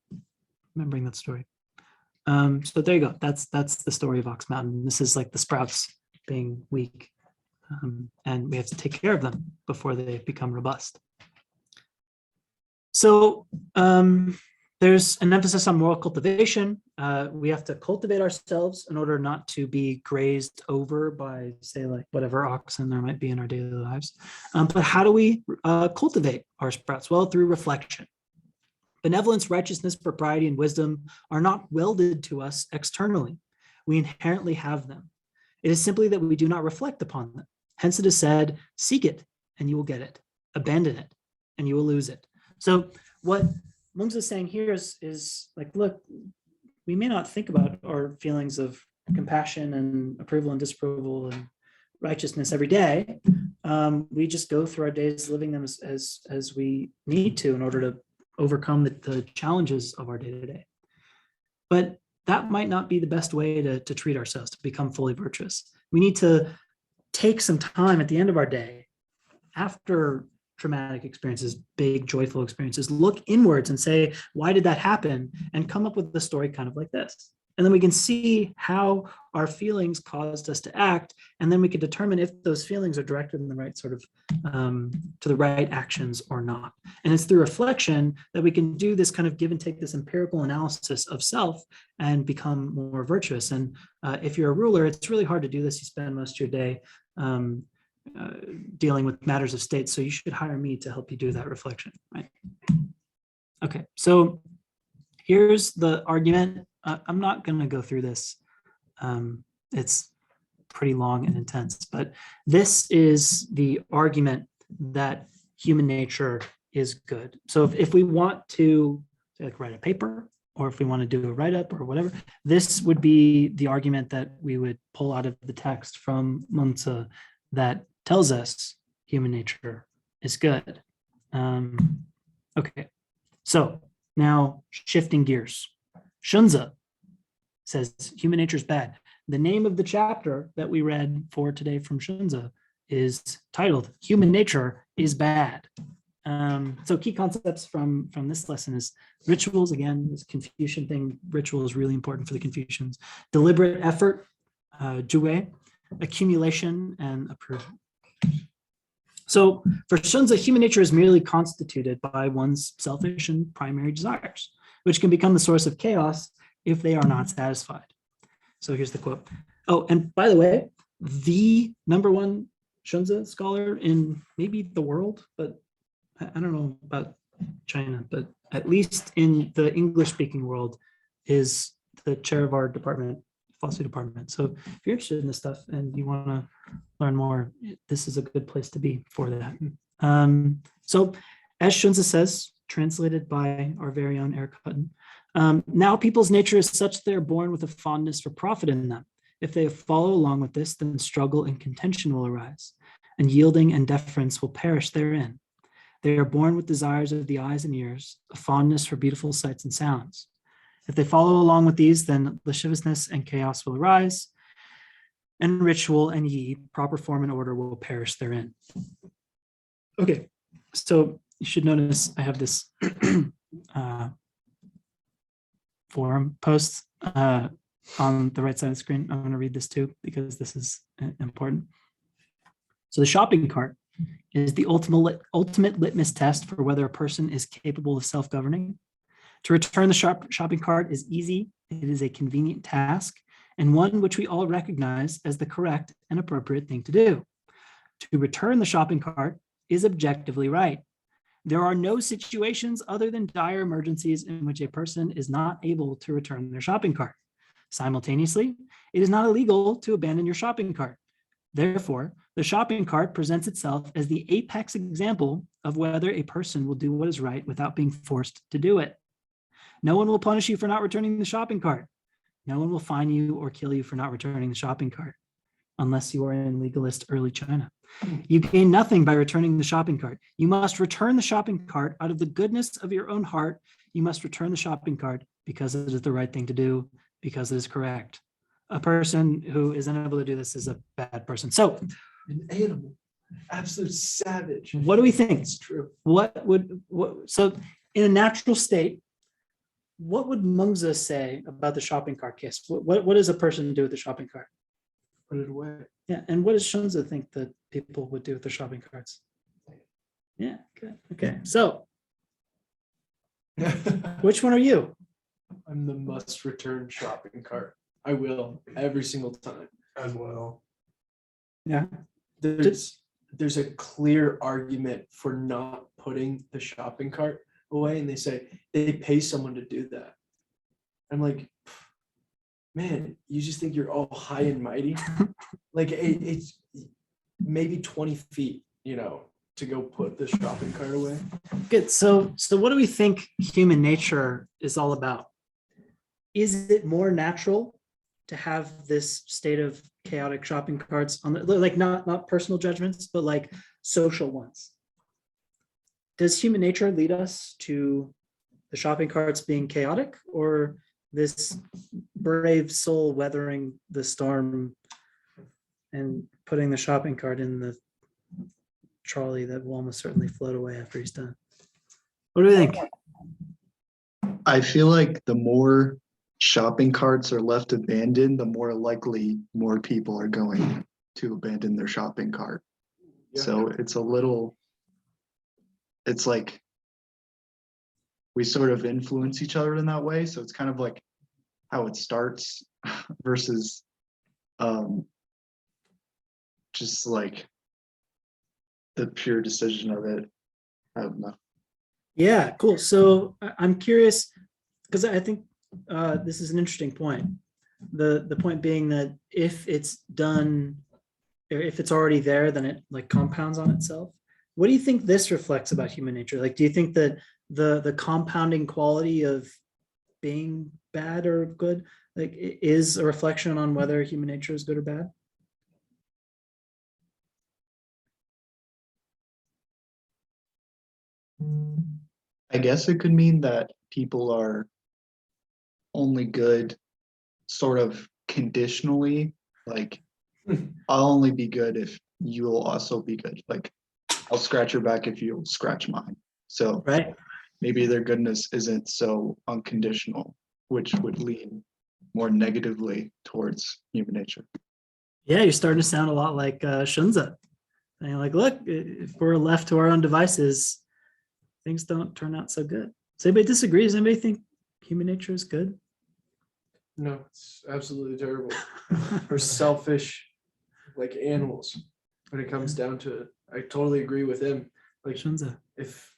remembering that story. So there you go. That's the story of Ox Mountain. This is like the sprouts being weak, and we have to take care of them before they become robust. So there's an emphasis on moral cultivation. We have to cultivate ourselves in order not to be grazed over by, say, like whatever oxen there might be in our daily lives. But how do we cultivate our sprouts? Well, through reflection. Benevolence, righteousness, propriety, and wisdom are not welded to us externally. We inherently have them. It is simply that we do not reflect upon them. Hence it is said, seek it and you will get it. Abandon it and you will lose it. So what Mengzi is saying here is like, look, we may not think about our feelings of compassion and approval and disapproval and righteousness every day. We just go through our days living them as we need to in order to overcome the challenges of our day-to-day. But that might not be the best way to treat ourselves, to become fully virtuous. We need to take some time at the end of our day, after traumatic experiences, big joyful experiences, look inwards and say, why did that happen? And come up with a story kind of like this. And then we can see how our feelings caused us to act. And then we can determine if those feelings are directed in the right sort of, to the right actions or not. And it's through reflection that we can do this kind of give and take, this empirical analysis of self and become more virtuous. And if you're a ruler, it's really hard to do this. You spend most of your day dealing with matters of state. So you should hire me to help you do that reflection, right? Okay, so here's the argument. I'm not going to go through this. It's pretty long and intense, but this is the argument that human nature is good. So if we want to like write a paper, or if we want to do a write-up or whatever, this would be the argument that we would pull out of the text from Mengzi that tells us human nature is good. Okay, so now shifting gears. Xunzi says human nature is bad. The name of the chapter that we read for today from Xunzi is titled Human Nature is Bad. So key concepts from this lesson is rituals. Again, this Confucian thing, ritual is really important for the Confucians. Deliberate effort, jue, accumulation, and approval. So for Xunzi, human nature is merely constituted by one's selfish and primary desires, which can become the source of chaos if they are not satisfied. So here's the quote. Oh, and by the way, the #1 Xunzi scholar in maybe the world, but I don't know about China, but at least in the English-speaking world is the chair of our department, philosophy department. So if you're interested in this stuff and you want to learn more, this is a good place to be for that. So as Xunzi says, translated by our very own Eric Hutton, now people's nature is such that they're born with a fondness for profit in them. If they follow along with this, then struggle and contention will arise, and yielding and deference will perish therein. They are born with desires of the eyes and ears, a fondness for beautiful sights and sounds. If they follow along with these, then lasciviousness and chaos will arise, and ritual and proper form and order will perish therein. Okay, so you should notice I have this forum post on the right side of the screen. I'm going to read this too because this is important. So the shopping cart is the ultimate litmus test for whether a person is capable of self-governing. To return the shopping cart is easy. It is a convenient task and one which we all recognize as the correct and appropriate thing to do. To return the shopping cart is objectively right. There are no situations other than dire emergencies in which a person is not able to return their shopping cart. Simultaneously, it is not illegal to abandon your shopping cart. Therefore, the shopping cart presents itself as the apex example of whether a person will do what is right without being forced to do it. No one will punish you for not returning the shopping cart. No one will fine you or kill you for not returning the shopping cart, unless you are in legalist early China. You gain nothing by returning the shopping cart. You must return the shopping cart out of the goodness of your own heart. You must return the shopping cart because it is the right thing to do, because it is correct. A person who is unable to do this is a bad person. So, An animal, absolute savage. what do we think? It's true. So in a natural state, what would Mengzi say about the shopping cart case? What does a person do with the shopping cart? Put it away. Yeah, and what does Xunzi think that people would do with their shopping carts? Yeah, good. Okay, so which one are you? I'm the must return shopping cart. I will every single time. As well. Yeah. There's a clear argument for not putting the shopping cart away, and they say they pay someone to do that. I'm like, man, you just think you're all high and mighty. Like it's maybe 20 feet, to go put the shopping cart away. Good. So what do we think human nature is all about? Is it more natural to have this state of chaotic shopping carts on the, like, not personal judgments, but like social ones? Does human nature lead us to the shopping carts being chaotic, or this brave soul weathering the storm and putting the shopping cart in the trolley that will almost certainly float away after he's done? What do we think? I feel like the more shopping carts are left abandoned, the more likely more people are going to abandon their shopping cart. Yeah. So it's like we sort of influence each other in that way. So it's kind of like how it starts versus just like the pure decision of it. I don't know. Yeah, cool. So I'm curious, because I think this is an interesting point. The point being that if it's done, if it's already there, then it like compounds on itself. What do you think this reflects about human nature? Like, do you think that the compounding quality of being bad or good, like, is a reflection on whether human nature is good or bad? I guess it could mean that people are only good sort of conditionally, like I'll only be good if you'll also be good. Like I'll scratch your back if you'll scratch mine. So Right. maybe their goodness isn't so unconditional, which would lean more negatively towards human nature. Yeah, you're starting to sound a lot like Xunzi. And you're like, look, if we're left to our own devices, things don't turn out so good. Does anybody disagree? Does anybody think human nature is good? No, it's absolutely terrible. We're selfish like animals when it comes down to it. I totally agree with him. Like Xunzi. if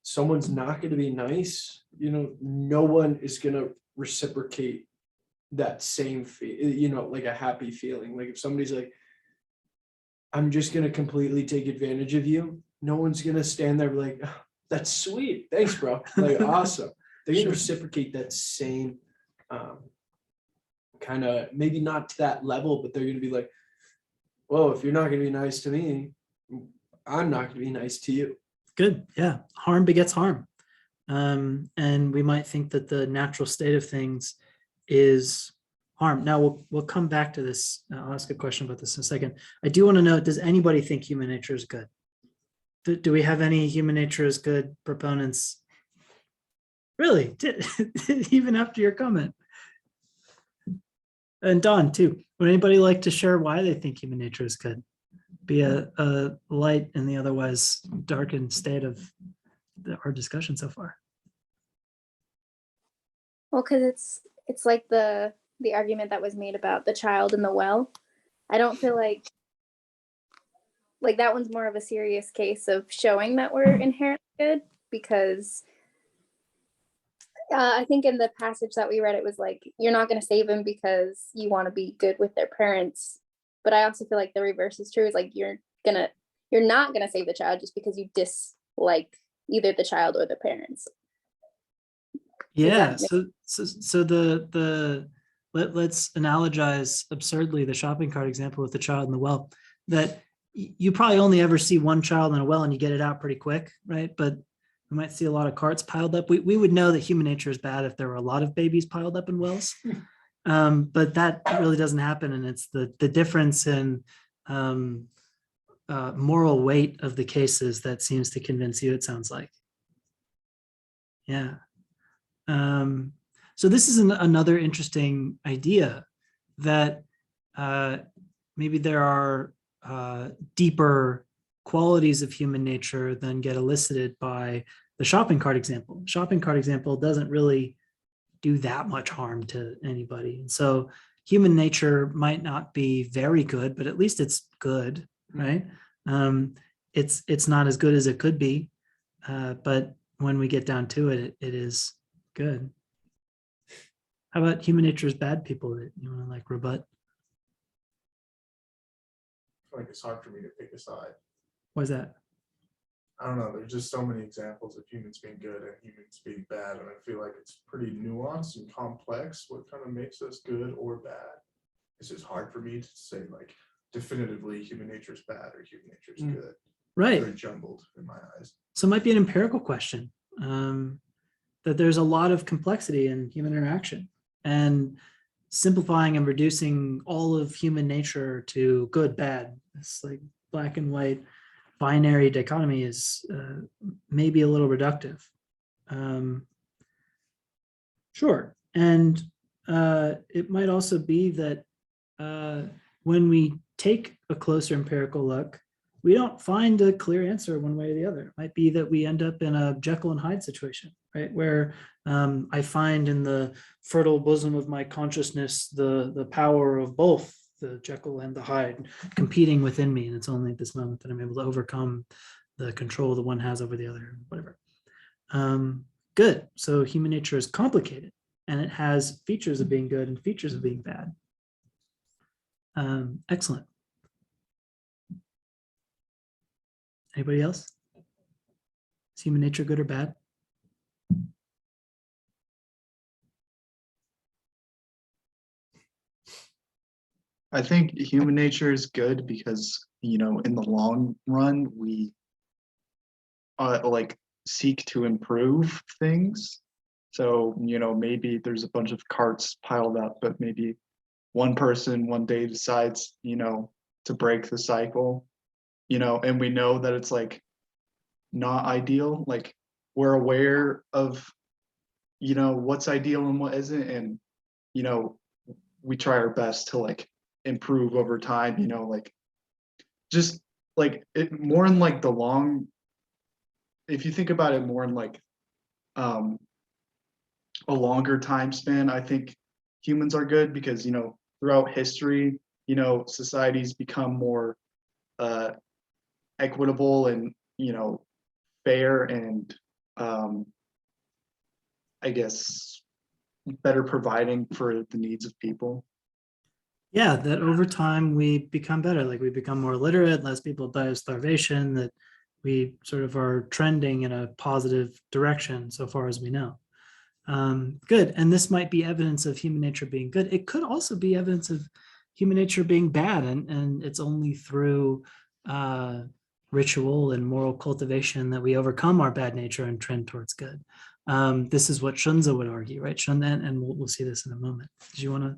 someone's not going to be nice, no one is going to reciprocate that same like a happy feeling. Like if somebody's like, I'm just going to completely take advantage of you, no one's going to stand there like, oh, that's sweet. Thanks, bro. Like, awesome. They're going to reciprocate that same kind of, maybe not to that level, but they're going to be like, well, if you're not going to be nice to me, I'm not going to be nice to you. Good. Yeah. Harm begets harm. And we might think that the natural state of things is harm. Now we'll come back to this. I'll ask a question about this in a second. I do want to know, does anybody think human nature is good? Do we have any human nature is good proponents? Really? Even after your comment? And Don too. Would anybody like to share why they think human nature is good? Be a light in the otherwise darkened state of our discussion so far. Well, because it's like the argument that was made about the child in the well. I don't feel like that one's more of a serious case of showing that we're inherently good, because I think in the passage that we read, it was like, you're not going to save them because you want to be good with their parents. But I also feel like the reverse is true. Is like you're not gonna save the child just because you dislike either the child or the parents. Yeah. So let's analogize absurdly the shopping cart example with the child in the well. That you probably only ever see one child in a well and you get it out pretty quick, right? But we might see a lot of carts piled up. We would know that human nature is bad if there were a lot of babies piled up in wells. But that really doesn't happen, and it's the difference in moral weight of the cases that seems to convince you, it sounds like. Yeah. So this is another interesting idea that maybe there are deeper qualities of human nature than get elicited by the shopping cart example. Shopping cart example doesn't really do that much harm to anybody. And so human nature might not be very good, but at least it's good, right? It's not as good as it could be, but when we get down to it, it is good. How about human nature is bad people that you want to like rebut? I feel like it's hard for me to pick a side. Why is that? I don't know. There's just so many examples of humans being good and humans being bad, and I feel like it's pretty nuanced and complex. What kind of makes us good or bad? It's just hard for me to say like definitively human nature is bad or human nature is good. Right. Very jumbled in my eyes. So it might be an empirical question, that there's a lot of complexity in human interaction, and simplifying and reducing all of human nature to good, bad, it's like black and white binary dichotomy is maybe a little reductive. Sure. And it might also be that when we take a closer empirical look, we don't find a clear answer one way or the other. It might be that we end up in a Jekyll and Hyde situation, right? Where I find in the fertile bosom of my consciousness the power of both the Jekyll and the Hyde competing within me. And it's only at this moment that I'm able to overcome the control the one has over the other, whatever. Good. So human nature is complicated, and it has features of being good and features of being bad. Excellent. Anybody else? Is human nature good or bad? I think human nature is good because, you know, in the long run, we like seek to improve things. So, you know, maybe there's a bunch of carts piled up, but maybe one person one day decides, you know, to break the cycle, you know, and we know that it's like not ideal. Like we're aware of, you know, what's ideal and what isn't. And, you know, we try our best to like improve over time, you know, like just like it more in like the long, if you think about it more in like a longer time span, I think humans are good because, you know, throughout history, you know, societies become more equitable and, you know, fair and I guess better providing for the needs of people. Yeah, that over time we become better, like we become more literate, less people die of starvation, that we sort of are trending in a positive direction so far as we know. Good. And this might be evidence of human nature being good. It could also be evidence of human nature being bad, and it's only through ritual and moral cultivation that we overcome our bad nature and trend towards good. This is what Xunzi would argue, right? Xunzi, and we'll see this in a moment. Did you want to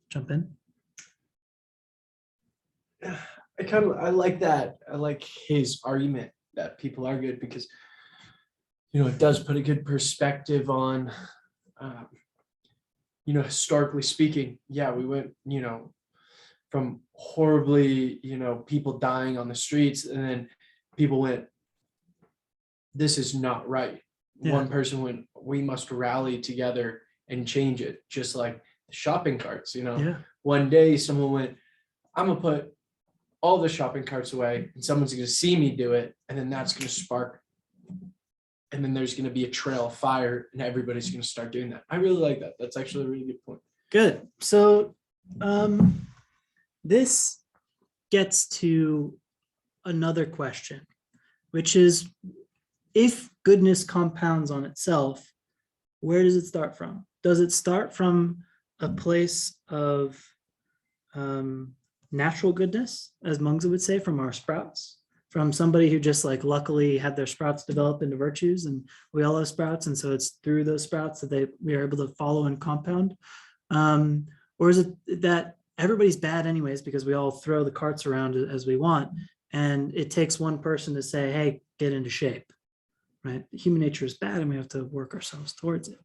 jump in? I like that. I like his argument that people are good because, you know, it does put a good perspective on, you know, historically speaking, yeah, we went, you know, from horribly, you know, people dying on the streets, and then people went, this is not right. Yeah. One person went, we must rally together and change it, just like the shopping carts, you know. Yeah. One day someone went, I'm gonna put all the shopping carts away and someone's going to see me do it, and then that's going to spark, and then there's going to be a trail of fire and everybody's going to start doing that. I really like that. That's actually a really good point. Good. So this gets to another question, which is, if goodness compounds on itself, where does it start from? Does it start from a place of natural goodness, as Mengzi would say, from our sprouts, from somebody who just like luckily had their sprouts develop into virtues, and we all have sprouts, and so it's through those sprouts that we are able to follow and compound? Or is it that everybody's bad anyways because we all throw the carts around as we want, and it takes one person to say, hey, get into shape, right? Human nature is bad and we have to work ourselves towards it.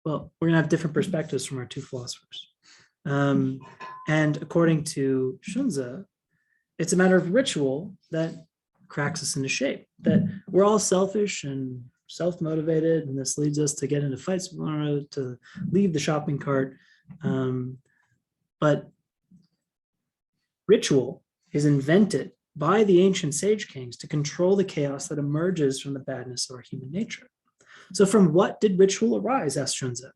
Well, we're gonna have different perspectives from our two philosophers. And according to Xunzi, it's a matter of ritual that cracks us into shape, that we're all selfish and self-motivated, and this leads us to get into fights. We want to leave the shopping cart. But ritual is invented by the ancient sage kings to control the chaos that emerges from the badness of our human nature. So from what did ritual arise, asked Xunzi?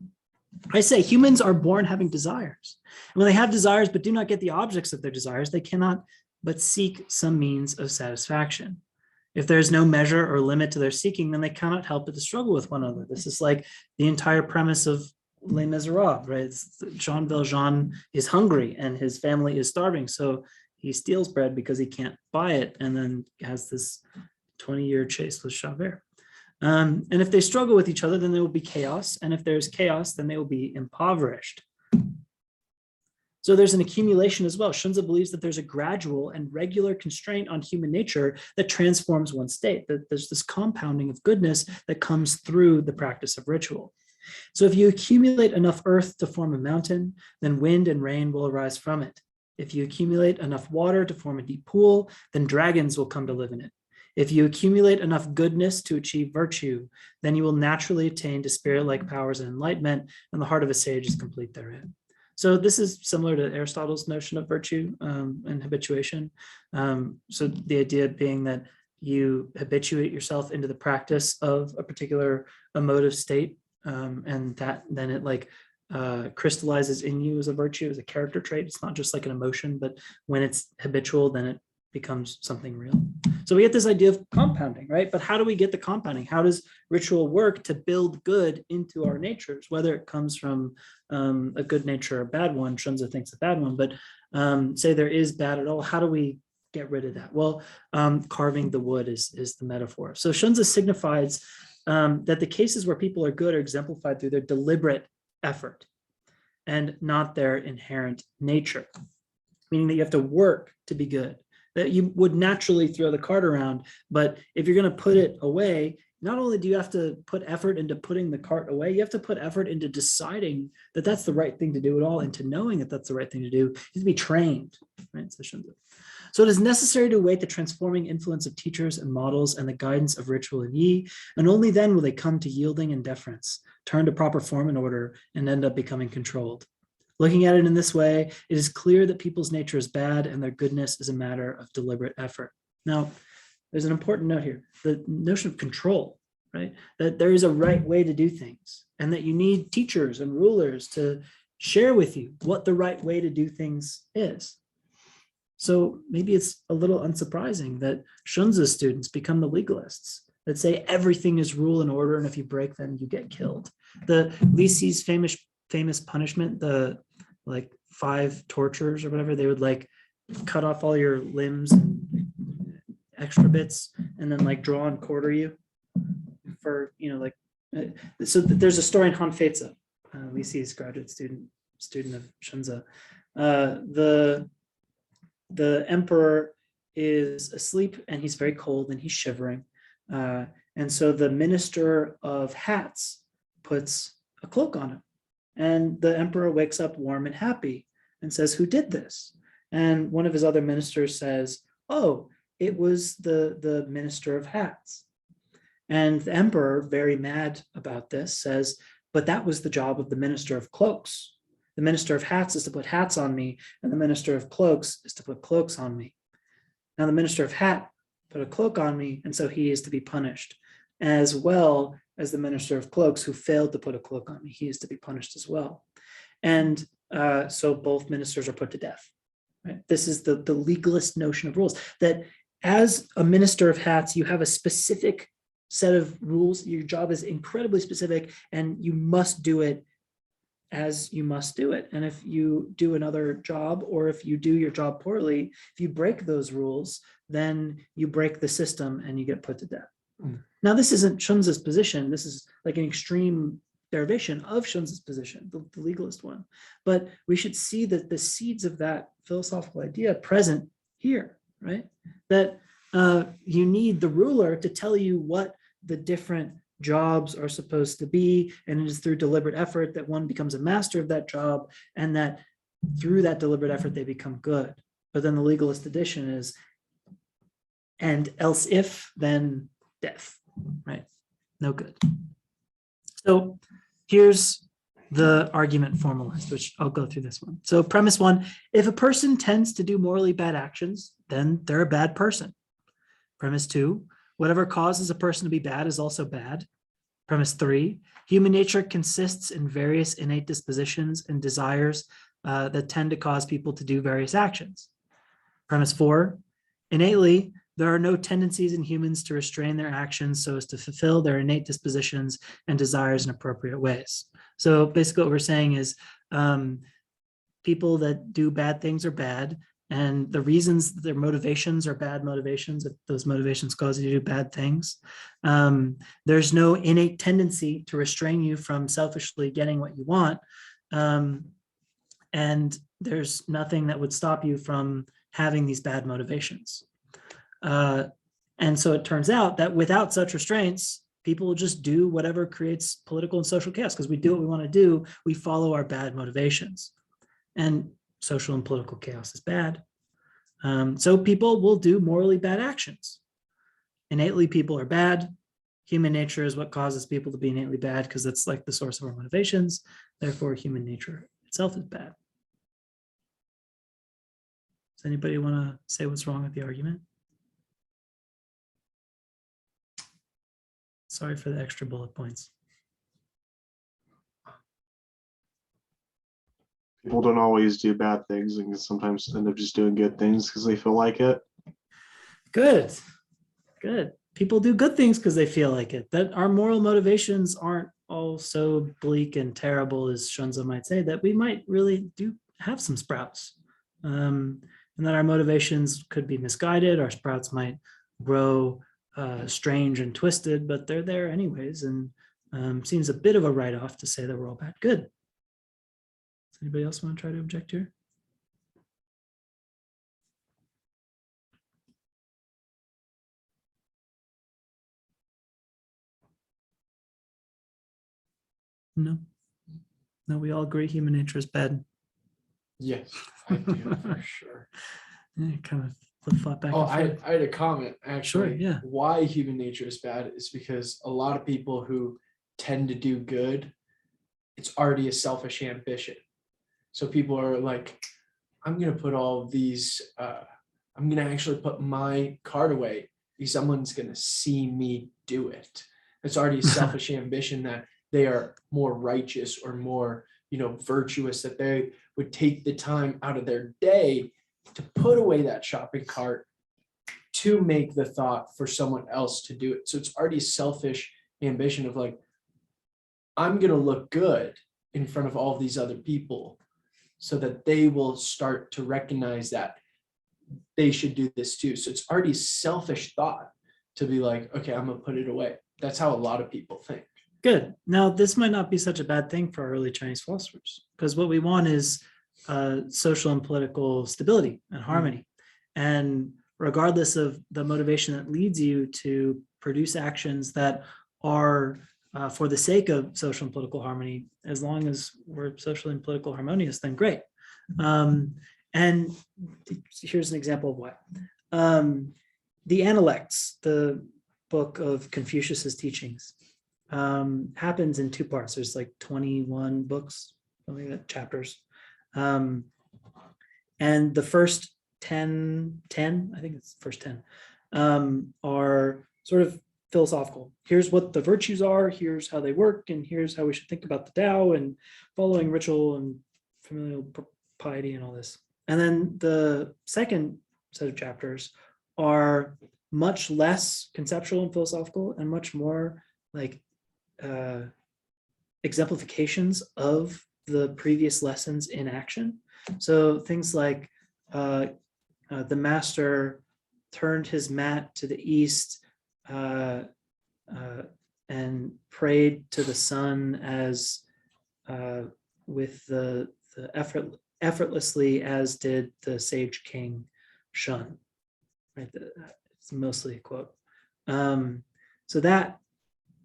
I say humans are born having desires. And when they have desires but do not get the objects of their desires, they cannot but seek some means of satisfaction. If there is no measure or limit to their seeking, then they cannot help but to struggle with one another. This is like the entire premise of Les Miserables, right? Jean Valjean is hungry and his family is starving. So he steals bread because he can't buy it, and then has this 20-year chase with Javert. And if they struggle with each other, then there will be chaos. And if there's chaos, then they will be impoverished. So there's an accumulation as well. Xunzi believes that there's a gradual and regular constraint on human nature that transforms one state, that there's this compounding of goodness that comes through the practice of ritual. So if you accumulate enough earth to form a mountain, then wind and rain will arise from it. If you accumulate enough water to form a deep pool, then dragons will come to live in it. If you accumulate enough goodness to achieve virtue, then you will naturally attain to spirit-like powers and enlightenment, and the heart of a sage is complete therein. So this is similar to Aristotle's notion of virtue and habituation. So the idea being that you habituate yourself into the practice of a particular emotive state, and that then it like crystallizes in you as a virtue, as a character trait. It's not just like an emotion, but when it's habitual, then it becomes something real. So we get this idea of compounding, right? But how do we get the compounding? How does ritual work to build good into our natures, whether it comes from a good nature or a bad one? Xunzi thinks a bad one, but say there is bad at all. How do we get rid of that? Well, carving the wood is the metaphor. So Xunzi signifies that the cases where people are good are exemplified through their deliberate effort and not their inherent nature, meaning that you have to work to be good, that you would naturally throw the cart around, but if you're going to put it away, not only do you have to put effort into putting the cart away, you have to put effort into deciding that that's the right thing to do at all, and to knowing that that's the right thing to do. You have to be trained, right? So it is necessary to await the transforming influence of teachers and models and the guidance of ritual and yi, and only then will they come to yielding and deference, turn to proper form and order, and end up becoming controlled. Looking at it in this way, it is clear that people's nature is bad and their goodness is a matter of deliberate effort. Now, there's an important note here, the notion of control, right? That there is a right way to do things, and that you need teachers and rulers to share with you what the right way to do things is. So maybe it's a little unsurprising that Xunzi students become the legalists that say everything is rule and order, and if you break them, you get killed. The Lixi's famous punishment, the like 5 tortures or whatever, they would like cut off all your limbs and extra bits and then like draw and quarter you for, you know, like, so there's a story in Hanfeiza, Lixi's graduate student of Xunzi. The emperor is asleep and he's very cold and he's shivering. And so the minister of hats puts a cloak on him. And the emperor wakes up warm and happy and says, "Who did this?" And one of his other ministers says, "Oh, it was the minister of hats." And the emperor, very mad about this, says, "But that was the job of the minister of cloaks. The minister of hats is to put hats on me, and the minister of cloaks is to put cloaks on me. Now the minister of hat put a cloak on me, and so he is to be punished, as well as the minister of cloaks who failed to put a cloak on me. He is to be punished as well." And so both ministers are put to death. Right? This is the legalist notion of rules, that as a minister of hats, you have a specific set of rules. Your job is incredibly specific, and you must do it as you must do it. And if you do another job, or if you do your job poorly, if you break those rules, then you break the system and you get put to death. Now, this isn't Xunzi's position. This is like an extreme derivation of Xunzi's position, the legalist one. But we should see that the seeds of that philosophical idea present here, right? That you need the ruler to tell you what the different jobs are supposed to be, and it is through deliberate effort that one becomes a master of that job, and that through that deliberate effort they become good. But then the legalist edition is, and else if, then death, right? No good. So here's the argument formalized, which I'll go through this one. So premise 1, if a person tends to do morally bad actions, then they're a bad person. Premise 2, whatever causes a person to be bad is also bad. Premise 3, Human nature consists in various innate dispositions and desires that tend to cause people to do various actions. Premise 4, innately, there are no tendencies in humans to restrain their actions so as to fulfill their innate dispositions and desires in appropriate ways. So basically what we're saying is people that do bad things are bad, and the reasons their motivations are bad motivations, if those motivations cause you to do bad things, there's no innate tendency to restrain you from selfishly getting what you want. And there's nothing that would stop you from having these bad motivations. And so it turns out that without such restraints, people will just do whatever creates political and social chaos, because we do what we want to do. We follow our bad motivations. And social and political chaos is bad. So people will do morally bad actions. Innately, people are bad. Human nature is what causes people to be innately bad, because that's like the source of our motivations. Therefore, human nature itself is bad. Does anybody want to say what's wrong with the argument? Sorry for the extra bullet points. People don't always do bad things and sometimes end up just doing good things because they feel like it. Good, good. People do good things because they feel like it. That our moral motivations aren't all so bleak and terrible as Xunzi might say, that we might really do have some sprouts. And that our motivations could be misguided. Our sprouts might grow strange and twisted, but they're there anyways. And seems a bit of a write-off to say that we're all bad. Good. Does anybody else want to try to object here? No. No, we all agree human nature is bad. Yes, I do for sure. Yeah, kind of flip-flop back Oh, and forth. I had a comment actually. Sure, yeah. Why human nature is bad is because a lot of people who tend to do good, it's already a selfish ambition. So people are like, I'm gonna put all of these, I'm gonna actually put my card away because someone's gonna see me do it. It's already a selfish ambition that they are more righteous or more, virtuous, that they would take the time out of their day to put away that shopping cart to make the thought for someone else to do it. So it's already a selfish ambition of like, I'm gonna look good in front of all of these other people so that they will start to recognize that they should do this too. So it's already selfish thought to be like, okay, I'm gonna put it away. That's how a lot of people think. Good. Now, this might not be such a bad thing for our early Chinese philosophers, because what we want is social and political stability and harmony. And regardless of the motivation that leads you to produce actions that are for the sake of social and political harmony, as long as we're socially and political harmonious, then great. And here's an example of why. The Analects, the book of Confucius's teachings, happens in two parts. There's like 21 books, something like that, chapters. And the first 10, I think it's first 10, are sort of philosophical. Here's what the virtues are, here's how they work, and here's how we should think about the Tao and following ritual and familial piety and all this. And then the second set of chapters are much less conceptual and philosophical and much more like exemplifications of the previous lessons in action. So things like the master turned his mat to the east and prayed to the sun as with the effortlessly as did the sage king Shun. Right, it's mostly a quote. So that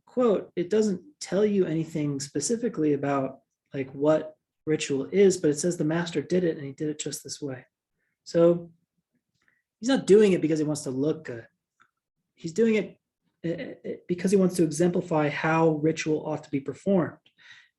quote, it doesn't tell you anything specifically about like what ritual is, but it says the master did it and he did it just this way. So he's not doing it because he wants to look good. He's doing it because he wants to exemplify how ritual ought to be performed.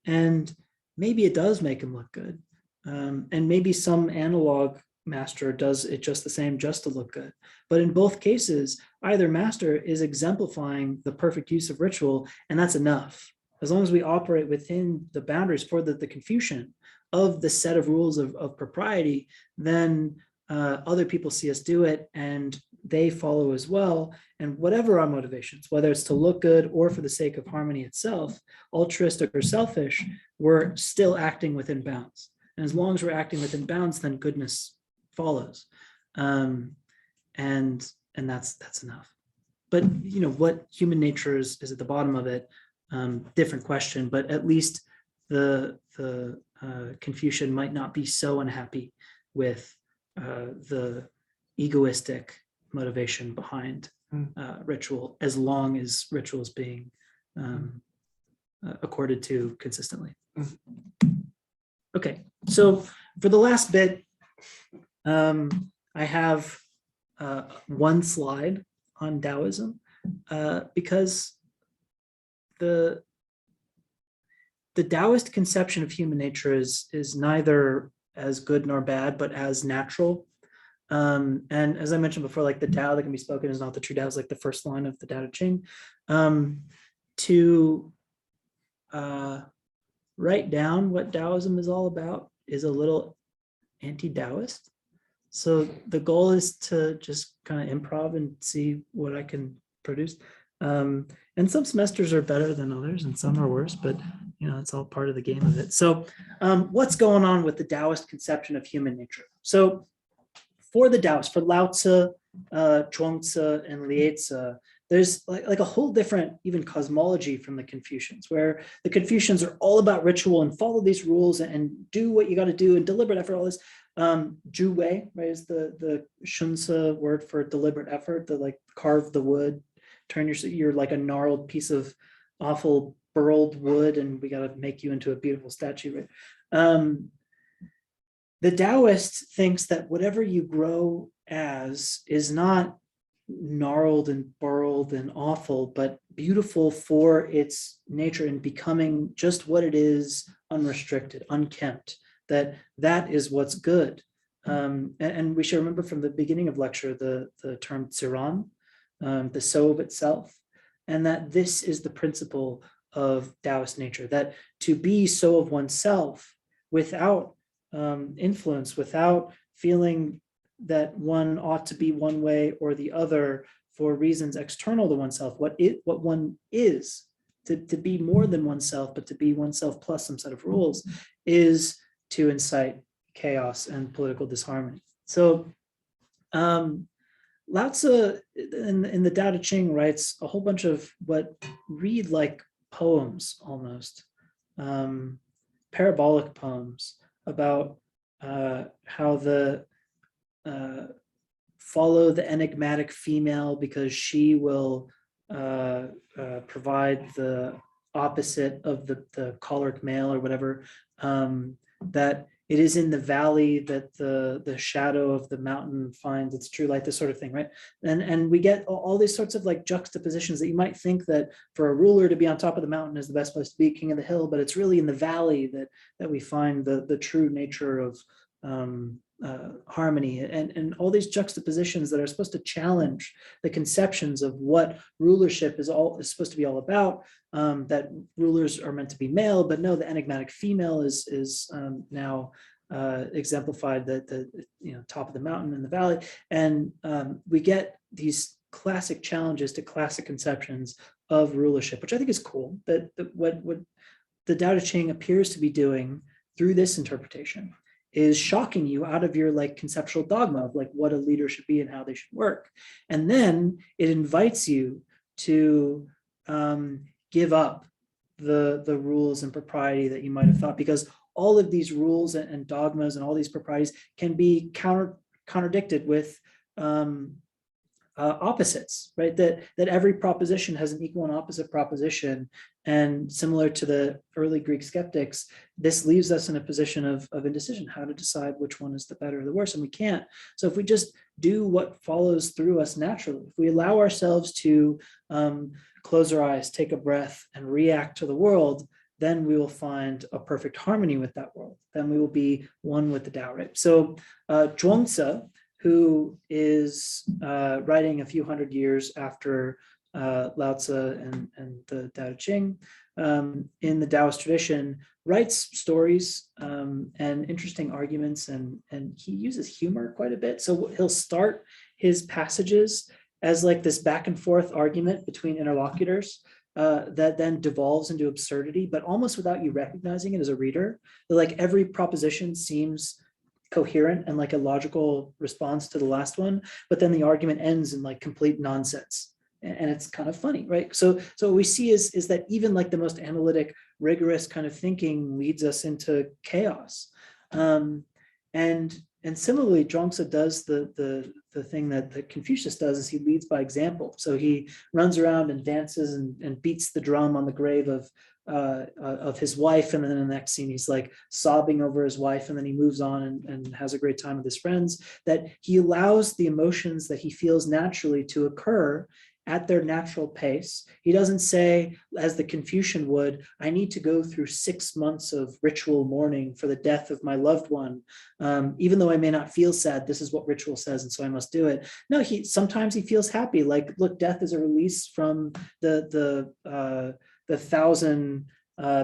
And maybe it does make him look good. And maybe some analog master does it just the same, just to look good. But in both cases, either master is exemplifying the perfect use of ritual, and that's enough. as long as we operate within the boundaries for the Confucian of the set of rules of propriety, then other people see us do it and they follow as well. And whatever our motivations, whether it's to look good or for the sake of harmony itself, altruistic or selfish, we're still acting within bounds. And as long as we're acting within bounds, then goodness follows. And that's enough. But what human nature is at the bottom of it, different question, but at least the Confucian might not be so unhappy with the egoistic motivation behind ritual, as long as ritual is being accorded to consistently. Okay, so for the last bit, I have one slide on Taoism, because the Taoist conception of human nature is neither as good nor bad, but as natural. And as I mentioned before, like the Tao that can be spoken is not the true Tao, is like the first line of the Tao Te Ching. To write down what Taoism is all about is a little anti-Taoist. So the goal is to just kind of improv and see what I can produce. And some semesters are better than others and some are worse, but it's all part of the game of it. So what's going on with the Taoist conception of human nature? So for the Taoists, for Laozi, Zhuangzi, and Liezi, there's like a whole different even cosmology from the Confucians, where the Confucians are all about ritual and follow these rules and do what you got to do and deliberate effort, all this. Zhu Wei, right, is the Xunzi word for deliberate effort, the like carve the wood, turn you're like a gnarled piece of awful burled wood and we got to make you into a beautiful statue, right? The Taoist thinks that whatever you grow as is not gnarled and burled and awful, but beautiful for its nature and becoming just what it is, unrestricted, unkempt, that is what's good. And we should remember from the beginning of lecture, the term tsiran, the so of itself, and that this is the principle of Taoist nature, that to be so of oneself without influence, without feeling that one ought to be one way or the other for reasons external to oneself, what one is, to be more than oneself, but to be oneself plus some set of rules, is to incite chaos and political disharmony. So Laozi in the Tao Te Ching writes a whole bunch of what read like poems almost, parabolic poems about how the follow the enigmatic female because she will provide the opposite of the choleric male or whatever, that it is in the valley that the shadow of the mountain finds its true light, this sort of thing, right? And we get all these sorts of like juxtapositions that you might think that for a ruler to be on top of the mountain is the best place to be, king of the hill, but it's really in the valley that we find the true nature of harmony, and all these juxtapositions that are supposed to challenge the conceptions of what rulership is supposed to be all about, that rulers are meant to be male, but no, the enigmatic female is now exemplified, the top of the mountain in the valley, and we get these classic challenges to classic conceptions of rulership, which I think is cool. That what the Tao Te Ching appears to be doing through this interpretation is shocking you out of your like conceptual dogma of like what a leader should be and how they should work. And then it invites you to give up the rules and propriety that you might have thought, because all of these rules and dogmas and all these proprieties can be contradicted with opposites, right? That every proposition has an equal and opposite proposition. And similar to the early Greek skeptics, this leaves us in a position of indecision, how to decide which one is the better or the worse, and we can't. So if we just do what follows through us naturally, if we allow ourselves to close our eyes, take a breath, and react to the world, then we will find a perfect harmony with that world. Then we will be one with the Tao, right? So Zhuangzi, who is writing a few hundred years after Lao Tzu and the Tao Te Ching, in the Taoist tradition, writes stories and interesting arguments, and he uses humor quite a bit. So he'll start his passages as like this back and forth argument between interlocutors that then devolves into absurdity, but almost without you recognizing it as a reader. Like every proposition seems coherent and like a logical response to the last one, but then the argument ends in like complete nonsense. And it's kind of funny, right? So what we see is that even like the most analytic, rigorous kind of thinking leads us into chaos. And similarly, Zhuangzi does the thing that Confucius does, is he leads by example. So he runs around and dances and beats the drum on the grave of his wife, and then in the next scene he's like sobbing over his wife, and then he moves on and has a great time with his friends. That he allows the emotions that he feels naturally to occur at their natural pace. He doesn't say, as the Confucian would, I need to go through 6 months of ritual mourning for the death of my loved one. Even though I may not feel sad, this is what ritual says, and so I must do it. No, sometimes he feels happy. Like, look, death is a release from the 1,000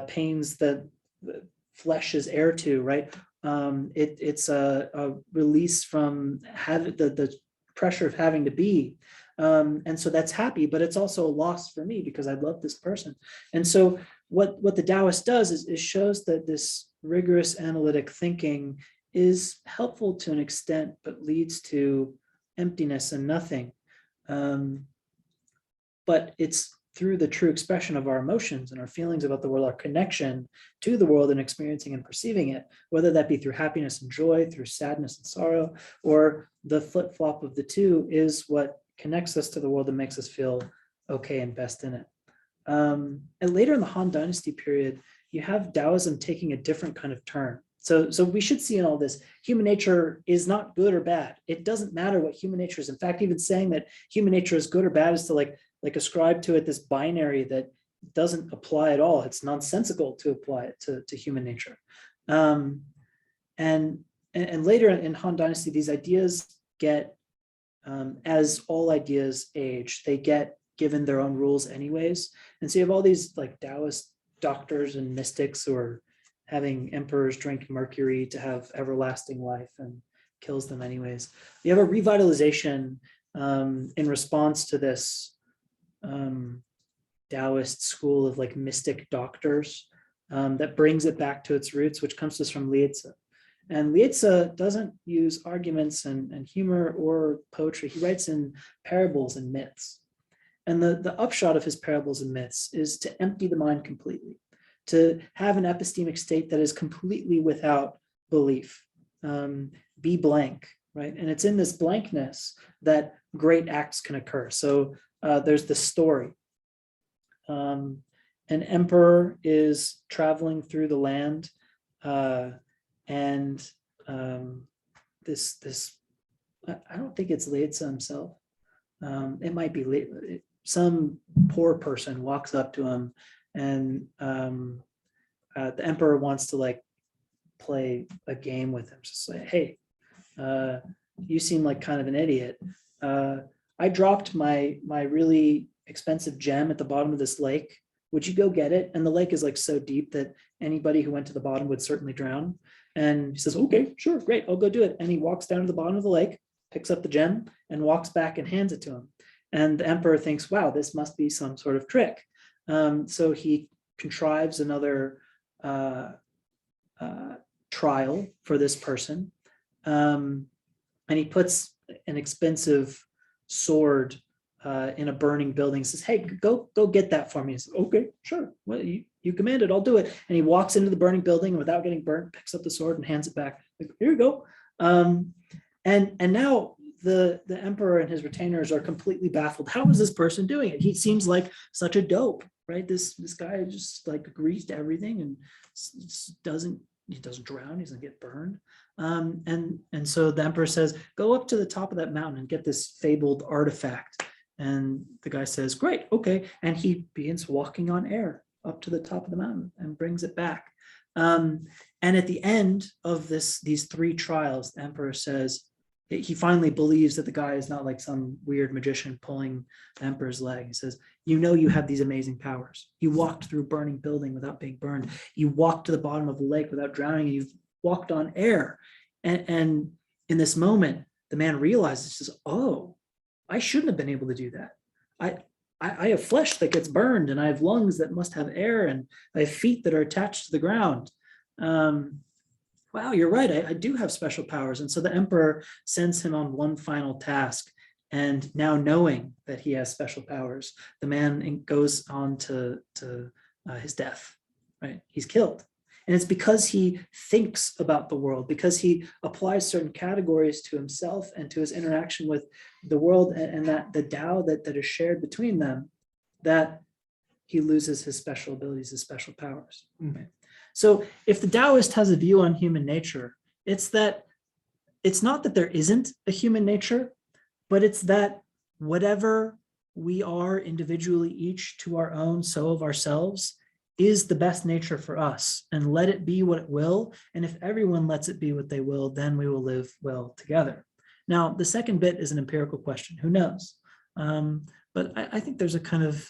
pains that flesh is heir to, right? It's a release from the pressure of having to be. And so that's happy, but it's also a loss for me because I love this person. And so what the Taoist does is shows that this rigorous analytic thinking is helpful to an extent, but leads to emptiness and nothing. But it's through the true expression of our emotions and our feelings about the world, our connection to the world and experiencing and perceiving it, whether that be through happiness and joy, through sadness and sorrow, or the flip-flop of the two, is what connects us to the world and makes us feel okay and best in it. And later in the Han Dynasty period, you have Taoism taking a different kind of turn. So we should see in all this, human nature is not good or bad. It doesn't matter what human nature is. In fact, even saying that human nature is good or bad is to like ascribe to it this binary that doesn't apply at all. It's nonsensical to apply it to human nature. And later in Han Dynasty, these ideas get, as all ideas age, they get given their own rules anyways. And so you have all these like Taoist doctors and mystics who are having emperors drink mercury to have everlasting life and kills them anyways. You have a revitalization in response to this Taoist school of like mystic doctors that brings it back to its roots, which comes to us from Laozi. And Laozi doesn't use arguments and humor or poetry. He writes in parables and myths. And the upshot of his parables and myths is to empty the mind completely, to have an epistemic state that is completely without belief, be blank, right? And it's in this blankness that great acts can occur. So there's the story. An emperor is traveling through the land, and this I don't think it's Laozi himself. It might be some poor person walks up to him, and the emperor wants to like play a game with him. Just say, hey, you seem like kind of an idiot. I dropped my really expensive gem at the bottom of this lake. Would you go get it? And the lake is like so deep that anybody who went to the bottom would certainly drown. And he says, okay, sure, great, I'll go do it. And he walks down to the bottom of the lake, picks up the gem, and walks back and hands it to him. And the emperor thinks, wow, this must be some sort of trick. So he contrives another trial for this person. And he puts an expensive sword in a burning building. He says, hey, go get that for me. He says, okay, sure. Well, you commanded, I'll do it. And he walks into the burning building, and without getting burnt, picks up the sword and hands it back. Like, here you go. And now the emperor and his retainers are completely baffled. How is this person doing it? He seems like such a dope, right? This guy just like agrees to everything and doesn't drown, he doesn't get burned. And so the emperor says, go up to the top of that mountain and get this fabled artifact. And the guy says, great, okay. And he begins walking on air up to the top of the mountain and brings it back. And at the end of these 3 trials, the emperor says, he finally believes that the guy is not like some weird magician pulling the emperor's leg. He says, you know, you have these amazing powers. You walked through a burning building without being burned. You walked to the bottom of the lake without drowning. You've walked on air. And in this moment, the man realizes, says, oh, I shouldn't have been able to do that. I have flesh that gets burned, and I have lungs that must have air, and I have feet that are attached to the ground. Wow, you're right. I do have special powers. And so the emperor sends him on one final task. And now knowing that he has special powers, the man goes on to his death, right? He's killed. And it's because he thinks about the world, because he applies certain categories to himself and to his interaction with the world, and that the Tao that is shared between them, that he loses his special abilities, his special powers. Right? So if the Taoist has a view on human nature, it's not that there isn't a human nature, but it's that whatever we are individually, each to our own, so of ourselves, is the best nature for us, and let it be what it will. And if everyone lets it be what they will, then we will live well together. Now, the second bit is an empirical question. Who knows? But I think there's a kind of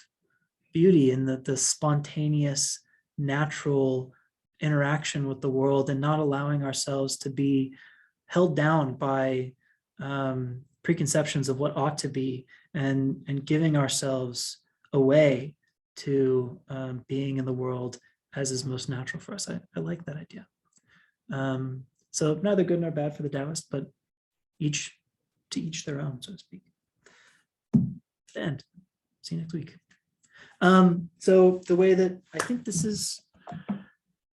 beauty in the spontaneous, natural interaction with the world, and not allowing ourselves to be held down by preconceptions of what ought to be, and giving ourselves away to being in the world as is most natural for us. I like that idea. So neither good nor bad for the Taoist, but each their own, so to speak. And see you next week. So the way that I think this is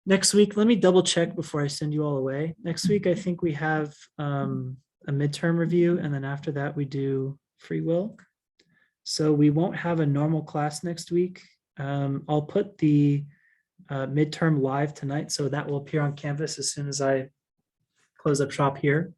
next week, let me double check before I send you all away. Next week, I think we have a midterm review, and then after that we do free will. So we won't have a normal class next week. I'll put the midterm live tonight, so that will appear on Canvas as soon as I close up shop here.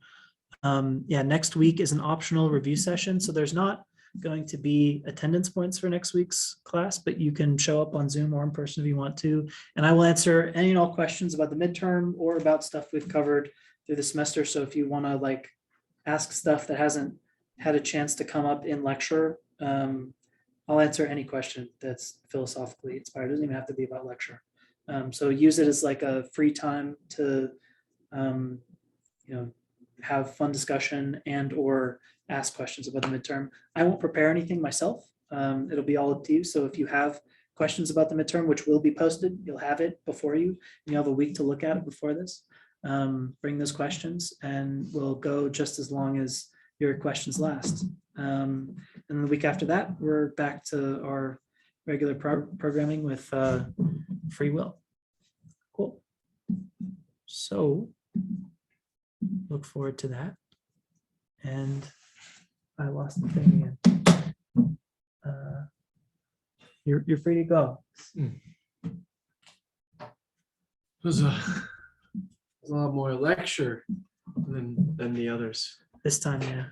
Yeah, next week is an optional review session, so there's not going to be attendance points for next week's class, but you can show up on Zoom or in person if you want to, and I will answer any and all questions about the midterm or about stuff we've covered through the semester. So if you want to like ask stuff that hasn't had a chance to come up in lecture, I'll answer any question that's philosophically inspired. It doesn't even have to be about lecture. So use it as like a free time to, have fun discussion and or ask questions about the midterm. I won't prepare anything myself. It'll be all up to you. So if you have questions about the midterm, which will be posted, you'll have it before you. You have a week to look at it before this. Bring those questions, and we'll go just as long as your questions last. And the week after that, we're back to our regular programming with free will. Cool. So look forward to that. And I lost the thing again. You're free to go. It was a lot more lecture than the others. This time, yeah.